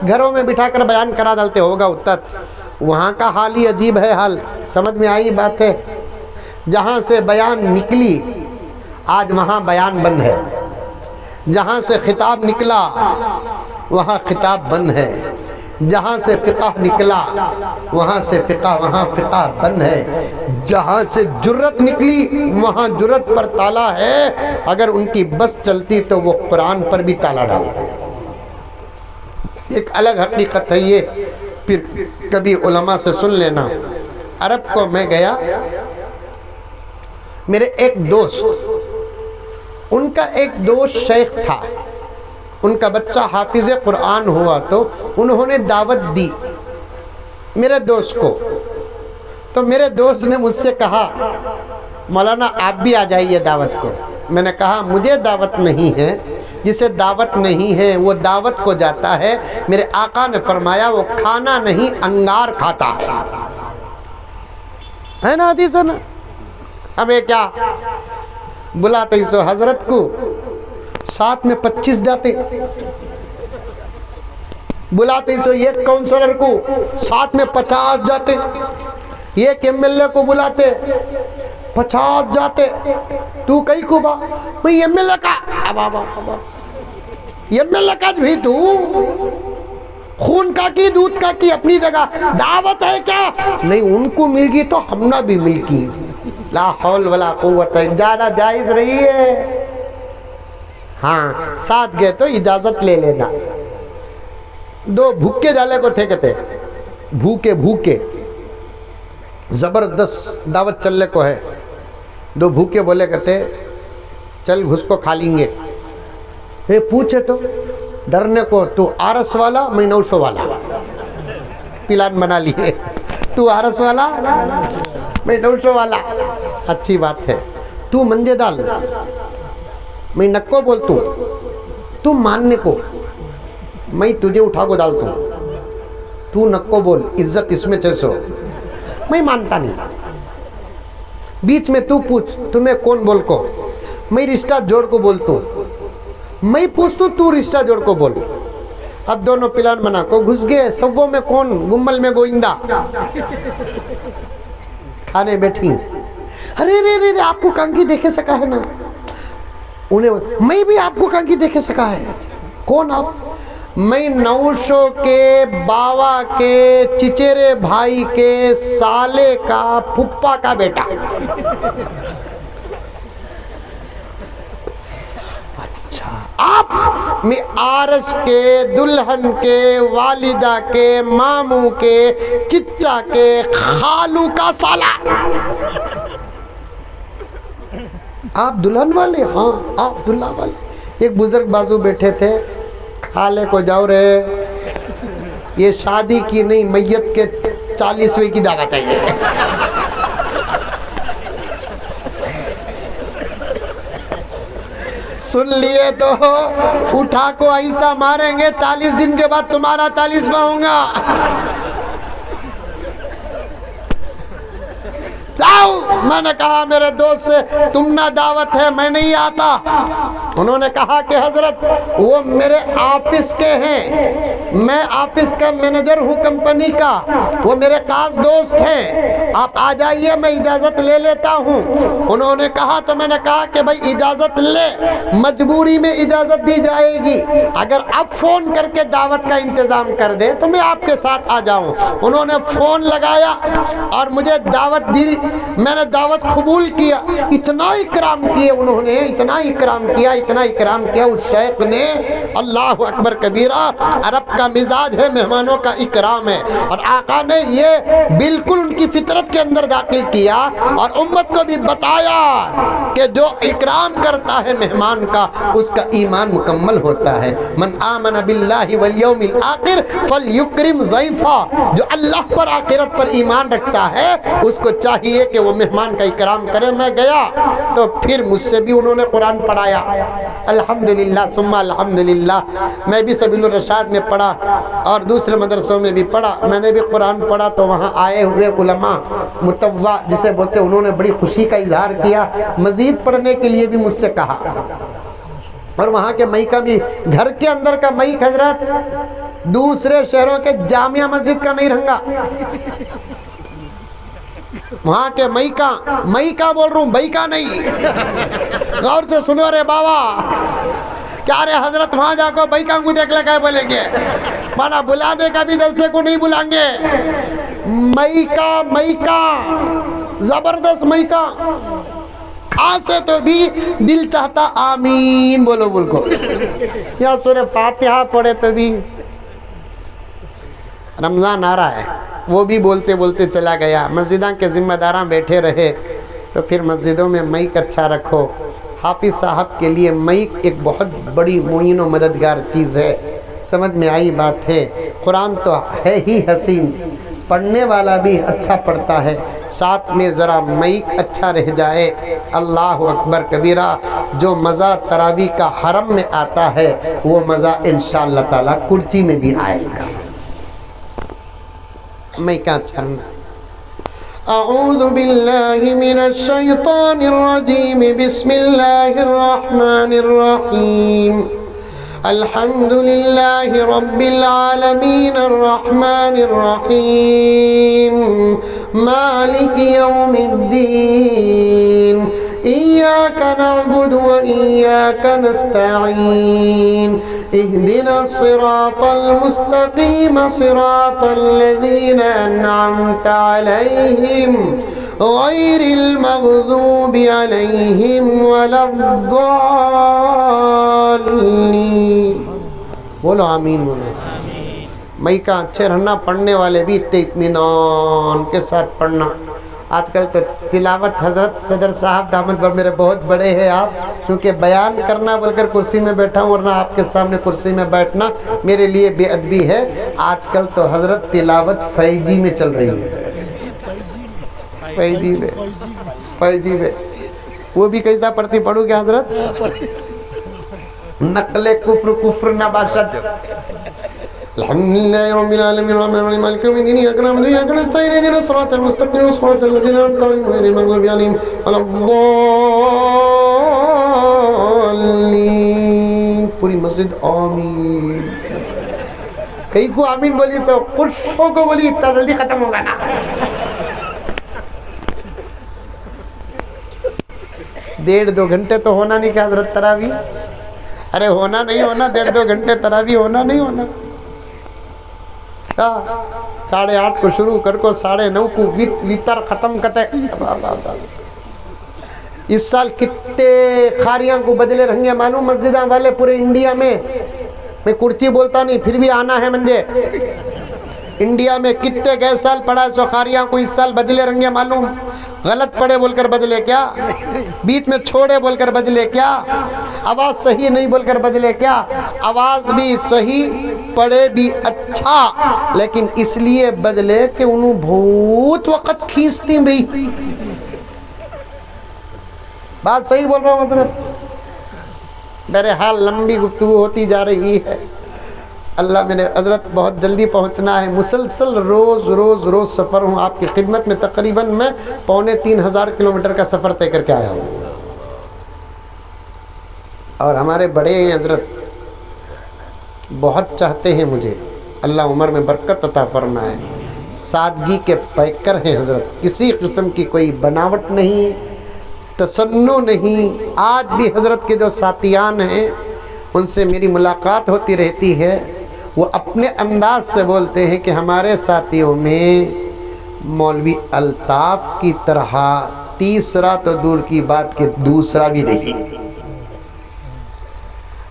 گھروں میں بٹھا کر بیان کرا ڈالتے، ہوگا اتر۔ وہاں کا حال ہی عجیب ہے، حال سمجھ میں آئی بات ہے؟ جہاں سے بیان نکلی آج وہاں بیان بند ہے، جہاں سے خطاب نکلا وہاں خطاب بند ہے، جہاں سے فقہ نکلا وہاں سے وہاں فقہ بند ہے، جہاں سے جرت نکلی وہاں جرت پر تالا ہے۔ اگر ان کی بس چلتی تو وہ قرآن پر بھی تالا ڈالتے۔ ایک الگ حقیقت ہے یہ، پھر کبھی علماء سے سن لینا۔ عرب کو میں گیا، میرے ایک دوست، ان کا ایک دوست شیخ تھا، ان کا بچہ حافظ قرآن ہوا تو انہوں نے دعوت دی میرے دوست کو۔ تو میرے دوست نے مجھ سے کہا مولانا آپ بھی آ جائیے دعوت کو۔ میں نے کہا مجھے دعوت نہیں ہے، جسے دعوت نہیں ہے وہ دعوت کو جاتا ہے۔ میرے آقا نے فرمایا وہ کھانا نہیں انگار کھاتا ہے نا حدیث ہے نا؟ ہمیں کیا بلاتے ہی سو حضرت کو، ساتھ میں 25 جاتے، بلاتے ہی سو ایک کونسلر کو، ساتھ میں 50 جاتے، ایک MLA کو بلاتے 50 جاتے۔ تو کئی کو با میں MLA کا MLA کا بھی تو خون کا کی دودھ کا کی اپنی جگہ، دعوت ہے کیا نہیں؟ ان کو مل گئی تو ہم نہ بھی مل کی۔ لا حول ولا قوت، جانا جائز رہی ہے، ہاں ساتھ گئے تو اجازت لے لینا۔ دو بھوکے جالے کو تھے کہتے، بھوکے زبردست دعوت چلنے کو ہے۔ دو بھوکے بولے کہتے چل گھس کو کھا لیں گے۔ پوچھے تو ڈرنے کو، تو آرس والا میں 900 والا، پلان بنا لیے، تو آرس والا میں 900 والا، اچھی بات ہے۔ تو منجے ڈال، میں نکو بولتا ہوں، تو ماننے کو میں تجھے اٹھا کو ڈالتا ہوں، تو نکو بول، عزت اس میں 600، میں مانتا نہیں۔ بیچ میں تو پوچھ تمہیں کون بول کو، میں رشتہ جوڑ کو بولتا ہوں، میں پوچھتا ہوں تو رشتہ جوڑ کو بول۔ اب دونوں پلان بنا کو گھس گئے، سبوں میں کون، گمل میں گوئندہ، کھانے بیٹھی۔ ارے رے رے آپ کو کانگی دیکھے سکا ہے نا؟ انہیں میں بھی آپ کو کانگی دیکھے سکا ہے۔ کون آپ؟ میں 900 کے باوا کے چچیرے بھائی کے سالے کا پھپا کا بیٹا۔ اچھا، آپ میں آرس کے دلہن کے والدہ کے ماموں کے چچا کے خالو کا سالہ، آپ دلہن والے؟ ہاں آپ دلہن والے۔ ایک بزرگ بازو بیٹھے تھے، خالے کو جاؤ رہے، یہ شادی کی نہیں میت کے 40ویں کی دعوت ہے۔ سن لیے تو اٹھا کو ایسا ماریں گے، 40 دن کے بعد تمہارا 40واں ہوگا۔ لاؤ. میں نے کہا میرے دوست سے تم نہ دعوت ہے میں نہیں آتا. انہوں نے کہا کہ حضرت وہ میرے آفس کے ہیں, میں آفس کا مینیجر ہوں کمپنی کا, وہ میرے خاص دوست ہیں, آپ آ جائیے میں اجازت لے لیتا ہوں. انہوں نے کہا تو میں نے کہا کہ بھائی اجازت لے, مجبوری میں اجازت دی جائے گی, اگر اب فون کر کے دعوت کا انتظام کر دے تو میں آپ کے ساتھ آ جاؤں. انہوں نے فون لگایا اور مجھے دعوت دی, میں نے دعوت قبول کیا. اتنا اکرام کیا انہوں نے, اتنا اکرام کیا, اتنا اکرام کیا اس شیخ نے. اللہ اکبر کبیرہ. عرب کا مزاج ہے مہمانوں کا اکرام ہے, اور آقا نے یہ بالکل ان کی فطرت کے اندر داخل کیا اور امت کو بھی بتایا کہ جو اکرام کرتا ہے مہمان کا اس کا ایمان مکمل ہوتا ہے. من آمن باللہ والیوم الآخر فلیکرم ضیفا. جو اللہ پر آخرت پر ایمان رکھتا ہے اس کو چاہیے کہ وہ مہمان کا اکرام کرے. میں گیا تو پھر مجھ سے بھی انہوں نے قرآن پڑھایا. الحمدللہ ثم الحمدللہ. میں بھی سبیل الرشاد میں پڑھا اور دوسرے مدرسوں میں بھی پڑھا. میں نے بھی قرآن پڑھا تو وہاں آئے ہوئے علماء متوع جسے بولتے انہوں نے بڑی خوشی کا اظہار کیا, مزید پڑھنے کے لیے بھی مجھ سے کہا. اور وہاں کے مئی کا بھی, گھر کے اندر کا مئی حضرت دوسرے شہروں کے جامعہ مسجد کا نہیں رنگا. وہاں کے مئی کا بول رہا ہوں, بھائی کا نہیں. غور سے سنو رے بابا, کیا رے حضرت وہاں جا کو بھائی کا کو دیکھ لے کہے بولیں گے, مانا بلانے کا بھی جلسے کو نہیں بلائیں گے. مئی کا زبردست مئی کا خاصے تو بھی دل چاہتا آمین بولو بول کو, یا سورہ فاتحہ پڑھے تو بھی. رمضان آ رہا ہے, وہ بھی بولتے بولتے چلا گیا. مسجداں کے ذمہ داراں بیٹھے رہے تو پھر مسجدوں میں مائک اچھا رکھو. حافظ صاحب کے لیے مائک ایک بہت بڑی معین و مددگار چیز ہے. سمجھ میں آئی بات ہے. قرآن تو ہے ہی حسین, پڑھنے والا بھی اچھا پڑھتا ہے, ساتھ میں ذرا مائک اچھا رہ جائے. اللہ اکبر کبیرہ. جو مزہ تراویح کا حرم میں آتا ہے وہ مزہ انشاءاللہ تعالی کرچی میں بھی آئے گا. مائک اچھا رہنا. اعوذ باللہ من الشیطان الرجیم, بسم اللہ الرحمن الرحیم. الحمد للہ رب العالمین الرحمن الرحیم مالک یوم الدین. ایاک نعبد و ایاک نستعین. اهدنا الصراط المستقيم صراط الذين أنعمت عليهم غير المغضوب عليهم ولا الضالين. بولو آمین. بولو مئی کا اچھے رہنا. پڑھنے والے بھی اطمینان کے ساتھ پڑھنا. آج کل تو تلاوت حضرت صدر صاحب دامت پر میرے بہت بڑے ہیں آپ, کیونکہ بیان کرنا بول کر کرسی میں بیٹھا ہوں, ورنہ آپ کے سامنے کرسی میں بیٹھنا میرے لیے بے ادبی ہے. آج کل تو حضرت تلاوت فیجی میں چل رہی ہے. فیجی میں وہ بھی کیسا پڑھتی پڑھو گے حضرت؟ نقل کفر نباشد. الحمدللہ رب العالمین الرحمن الرحیم مالک یوم الدین ایاک نعبد و ایاک نستعین اهدنا الصراط المستقیم صراط الذین انعمت علیہم غیر المغضوب علیہم ولا الضالین. پوری مسجد آمین. کئی کو آمین بولی سو خوشوں کو بولی, اتنا جلدی ختم ہوگا نا. 1.5-2 گھنٹے تو ہونا نہیں کہ حضرت تراویح, ارے ہونا نہیں ہونا, 1.5-2 گھنٹے تراویح ہونا نہیں ہونا. 8:30 کو شروع کر کو 9:30 کو ویتر ختم کرتے. اس سال کتنے خاریاں کو بدلے رہیں معلوم مسجداں والے پورے انڈیا میں. میں کرچی بولتا نہیں پھر بھی آنا ہے منجے. انڈیا میں کتنے گئے سال پڑھا سو خاریاں کو اس سال بدلے رنگے معلوم. غلط پڑھے بول کر بدلے کیا, بیچ میں چھوڑے بول کر بدلے کیا, آواز صحیح نہیں بول کر بدلے کیا. آواز بھی صحیح پڑھے بھی اچھا, لیکن اس لیے بدلے کہ انہوں بہت وقت کھینچتی بھی. بات صحیح بول رہا ہوں حضرت. بہرحال لمبی گفتگو ہوتی جا رہی ہے. اللہ میرے حضرت بہت جلدی پہنچنا ہے، مسلسل روز سفر ہوں آپ کی خدمت میں، تقریباً میں 2,500 کلومیٹر کا سفر طے کر کے آیا ہوں، اور ہمارے بڑے ہیں حضرت بہت چاہتے ہیں مجھے، اللہ عمر میں برکت عطا فرمائے، سادگی کے پیکر ہیں حضرت، کسی قسم کی کوئی بناوٹ نہیں، تصنع نہیں۔ آج بھی حضرت کے جو ساتھیان ہیں ان سے میری ملاقات ہوتی رہتی ہے، وہ اپنے انداز سے بولتے ہیں کہ ہمارے ساتھیوں میں مولوی الطاف کی طرح تیسرا تو دور کی بات کہ دوسرا بھی نہیں،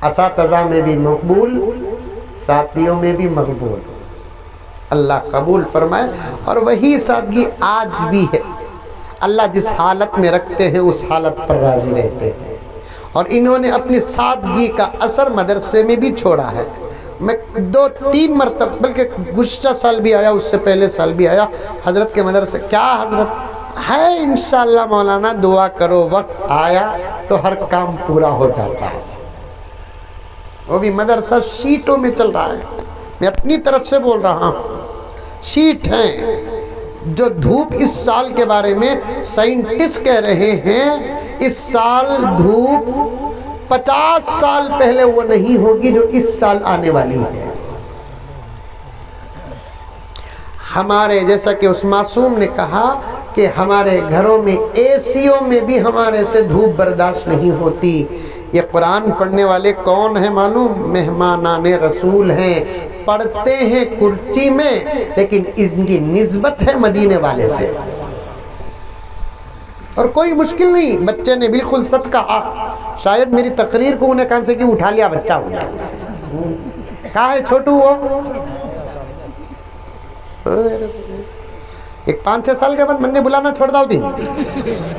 اساتذہ میں بھی مقبول، ساتھیوں میں بھی مقبول، اللہ قبول فرمائے۔ اور وہی سادگی آج بھی ہے، اللہ جس حالت میں رکھتے ہیں اس حالت پر راضی رہتے ہیں، اور انہوں نے اپنی سادگی کا اثر مدرسے میں بھی چھوڑا ہے۔ میں 2-3 مرتبہ، بلکہ گزشتہ سال بھی آیا، اس سے پہلے سال بھی آیا حضرت کے مدرسے، کیا حضرت ہے انشاءاللہ مولانا دعا کرو، وقت آیا تو ہر کام پورا ہو جاتا ہے۔ وہ بھی مدرسہ شیٹوں میں چل رہا ہے، میں اپنی طرف سے بول رہا ہوں، شیٹ ہیں جو دھوپ اس سال کے بارے میں سائنٹسٹ کہہ رہے ہیں اس سال دھوپ 50 سال پہلے وہ نہیں ہوگی جو اس سال آنے والی ہے۔ ہمارے جیسا کہ اس معصوم نے کہا کہ ہمارے گھروں میں اے سیوں میں بھی ہمارے سے دھوپ برداشت نہیں ہوتی۔ یہ قرآن پڑھنے والے کون ہیں معلوم؟ مہمانان رسول ہیں، پڑھتے ہیں کرچی میں لیکن ان کی نسبت ہے مدینے والے سے، اور کوئی مشکل نہیں۔ بچے نے بالکل سچ کہا، شاید میری تقریر کو انہیں کہاں سے کہ اٹھا لیا بچہ ہوگا، کہا ہے چھوٹو وہ ایک 5-6 سال کے بعد من نے بلانا چھوڑ داؤ تھی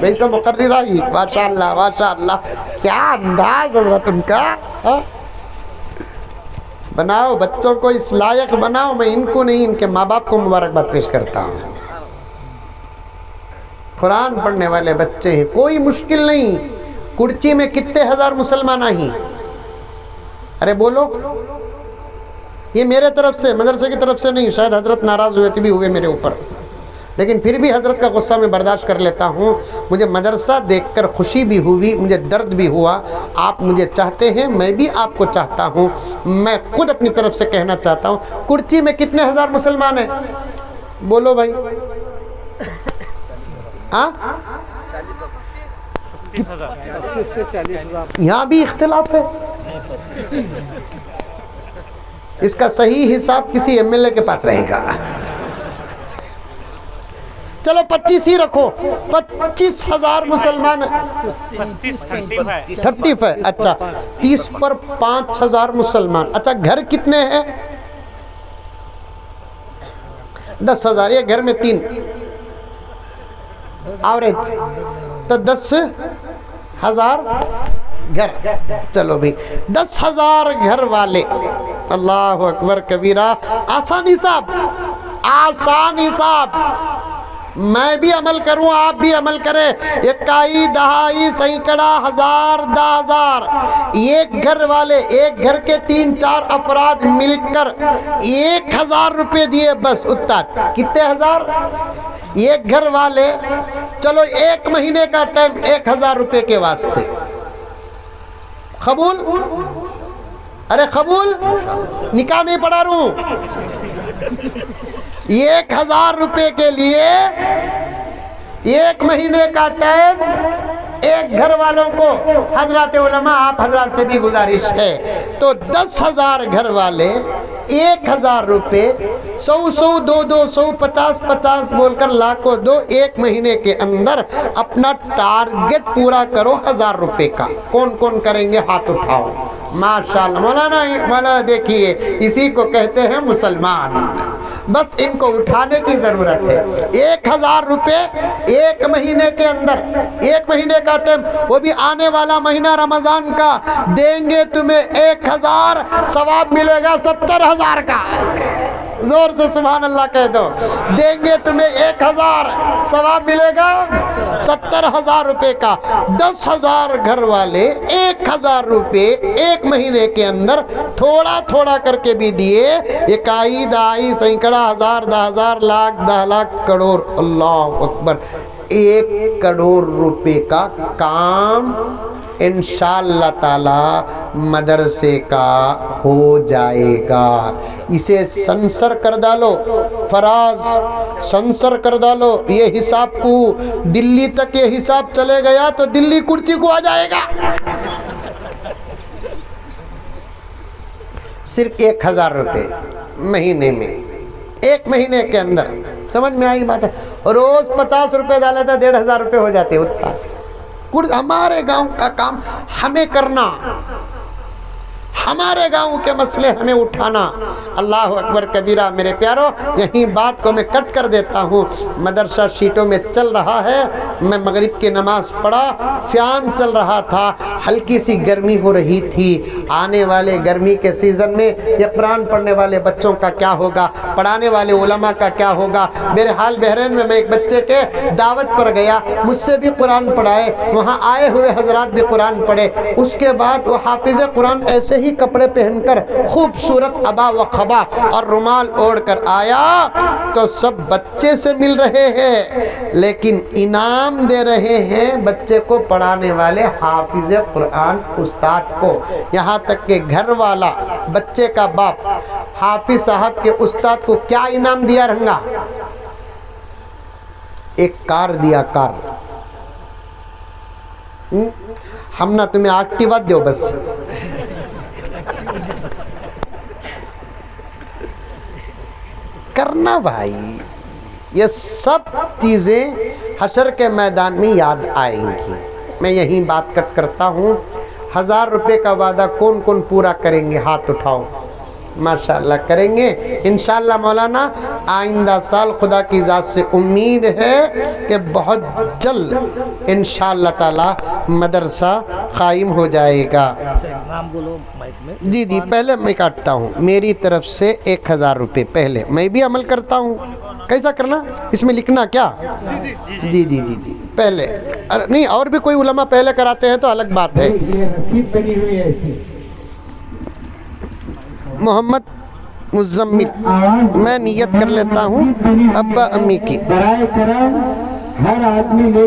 ویسا مقرر آئی، ماشاءاللہ ماشاءاللہ، کیا انداز حضرت ان کا۔ بناؤ بچوں کو اس لائق بناؤ، میں ان کو نہیں ان کے ماں باپ کو مبارکباد پیش کرتا ہوں۔ قرآن پڑھنے والے بچے ہیں، کوئی مشکل نہیں۔ کرچی میں کتنے ہزار مسلمان آئیں، ارے بولو، یہ میرے طرف سے، مدرسے کی طرف سے نہیں، شاید حضرت ناراض ہوئے بھی ہوئے میرے اوپر، لیکن پھر بھی حضرت کا غصہ میں برداشت کر لیتا ہوں۔ مجھے مدرسہ دیکھ کر خوشی بھی ہوئی، مجھے درد بھی ہوا۔ آپ مجھے چاہتے ہیں، میں بھی آپ کو چاہتا ہوں۔ میں خود اپنی طرف سے کہنا چاہتا ہوں، کرچی میں کتنے ہزار مسلمان ہیں بولو بھائی؟ ہاں، 25 سے 40,000 یہاں بھی اختلاف ہے، اس کا صحیح حساب کسی ایم ایل اے کے پاس رہے گا۔ چلو 25 ہی رکھو، 25,000 مسلمان، 35 ہے، اچھا 30 پر 5,000 مسلمان۔ اچھا گھر کتنے ہیں؟ 10,000، یہ گھر میں 3 ایوریج، تو 10,000 گھر۔ چلو بھی 10,000 گھر والے، اللہ اکبر کبیرہ، آسان حساب، آسان حساب، میں بھی عمل کروں آپ بھی عمل کریں، اکائی دہائی سینکڑا ہزار 10,000، ایک گھر والے، ایک گھر کے 3-4 افراد مل کر 1,000 روپے دیے بس، اتنا کتنے ہزار؟ ایک گھر والے، چلو 1 مہینے کا ٹائم 1,000 روپے کے واسطے، قبول؟ ارے قبول؟ نکاح نہیں پڑھا رہا ہوں، 1,000 روپے کے لیے 1 مہینے کا ٹائم، ایک گھر والوں کو، حضرات علماء آپ حضرات سے بھی گزارش ہے، تو 10,000 گھر والے 1,000 روپے، 100 200 50 بول کر لاکھوں دو، 1 مہینے کے اندر اپنا ٹارگٹ پورا کرو 1,000 روپے کا۔ کون کون کریں گے؟ ہاتھ اٹھاؤ۔ ماشاءاللہ، مولانا دیکھیے، اسی کو کہتے ہیں مسلمان، بس ان کو اٹھانے کی ضرورت ہے۔ 1,000 روپے 1 مہینے کے اندر، 1 مہینے کا ٹائم، وہ بھی آنے والا مہینہ رمضان کا، دیں گے تمہیں 1,000، ثواب ملے گا 70,000 کا۔ زور سے سبحان اللہ کہہ دو. دیں گے تمہیں 1000 ثواب ملے گا 70,000 روپے کا. 10,000 گھر والے 1,000 روپے ایک مہینے کے اندر تھوڑا تھوڑا کر کے بھی دیے. اکائی دہائی سینکڑا ہزار 10,000 لاکھ 10 لاکھ کروڑ. اللہ اکبر. 1 کروڑ روپے کا کام انشاءاللہ تعالی مدرسے کا ہو جائے گا. اسے سنسر کر ڈالو فراز, سنسر کر ڈالو. یہ حساب کو دلی تک یہ حساب چلے گیا تو دلی کرچی کو آ جائے گا. صرف 1,000 روپے مہینے میں, ایک مہینے کے اندر. سمجھ میں آئی بات ہے؟ روز 50 روپے ڈالے تو 1,500 روپے ہو جاتے. ہمارے گاؤں کا کام ہمیں کرنا, ہمارے گاؤں کے مسئلے ہمیں اٹھانا. اللہ اکبر کبیرہ. میرے پیارو, یہیں بات کو میں کٹ کر دیتا ہوں. مدرسہ شیٹوں میں چل رہا ہے. میں مغرب کی نماز پڑھا, فیان چل رہا تھا, ہلکی سی گرمی ہو رہی تھی. آنے والے گرمی کے سیزن میں یہ قرآن پڑھنے والے بچوں کا کیا ہوگا, پڑھانے والے علماء کا کیا ہوگا. بہرحال بحرین میں ایک بچے کے دعوت پر گیا, مجھ سے بھی قرآن پڑھائے, وہاں آئے ہوئے حضرات بھی قرآن پڑھے. اس کے بعد وہ حافظ قرآن ایسے ہی کپڑے پہن کر خوبصورت عبا و خبا اور رومال اوڑھ کر آیا تو سب بچے سے مل رہے ہیں, لیکن انعام دے رہے ہیں بچے کو پڑھانے والے حافظ قرآن استاد کو. یہاں تک کہ گھر والا بچے کا باپ حافظ صاحب کے استاد کو کیا انعام دیا رہنگا؟ ایک کار دیا, کار. ہم نہ تمہیں ایکٹیوا دیو بس. کرنا بھائی, یہ سب چیزیں حشر کے میدان میں یاد آئیں گی. میں یہیں بات کٹ کرتا ہوں. 1000 روپے کا وعدہ کون کون پورا کریں گے؟ ہاتھ اٹھاؤ. ماشاءاللہ کریں گے انشاءاللہ مولانا. آئندہ سال خدا کی ذات سے امید ہے کہ بہت جلد انشاءاللہ تعالی مدرسہ قائم ہو جائے گا. نام بولو مائک میں. جی جی, پہلے میں کاٹتا ہوں. میری طرف سے 1000 روپے پہلے میں بھی عمل کرتا ہوں. کیسا کرنا؟ اس میں لکھنا کیا؟ جی جی جی جی پہلے. نہیں, اور بھی کوئی علماء پہلے کراتے ہیں تو الگ بات ہے. محمد مزمل, میں نیت کر لیتا ہوں ابا امی کی.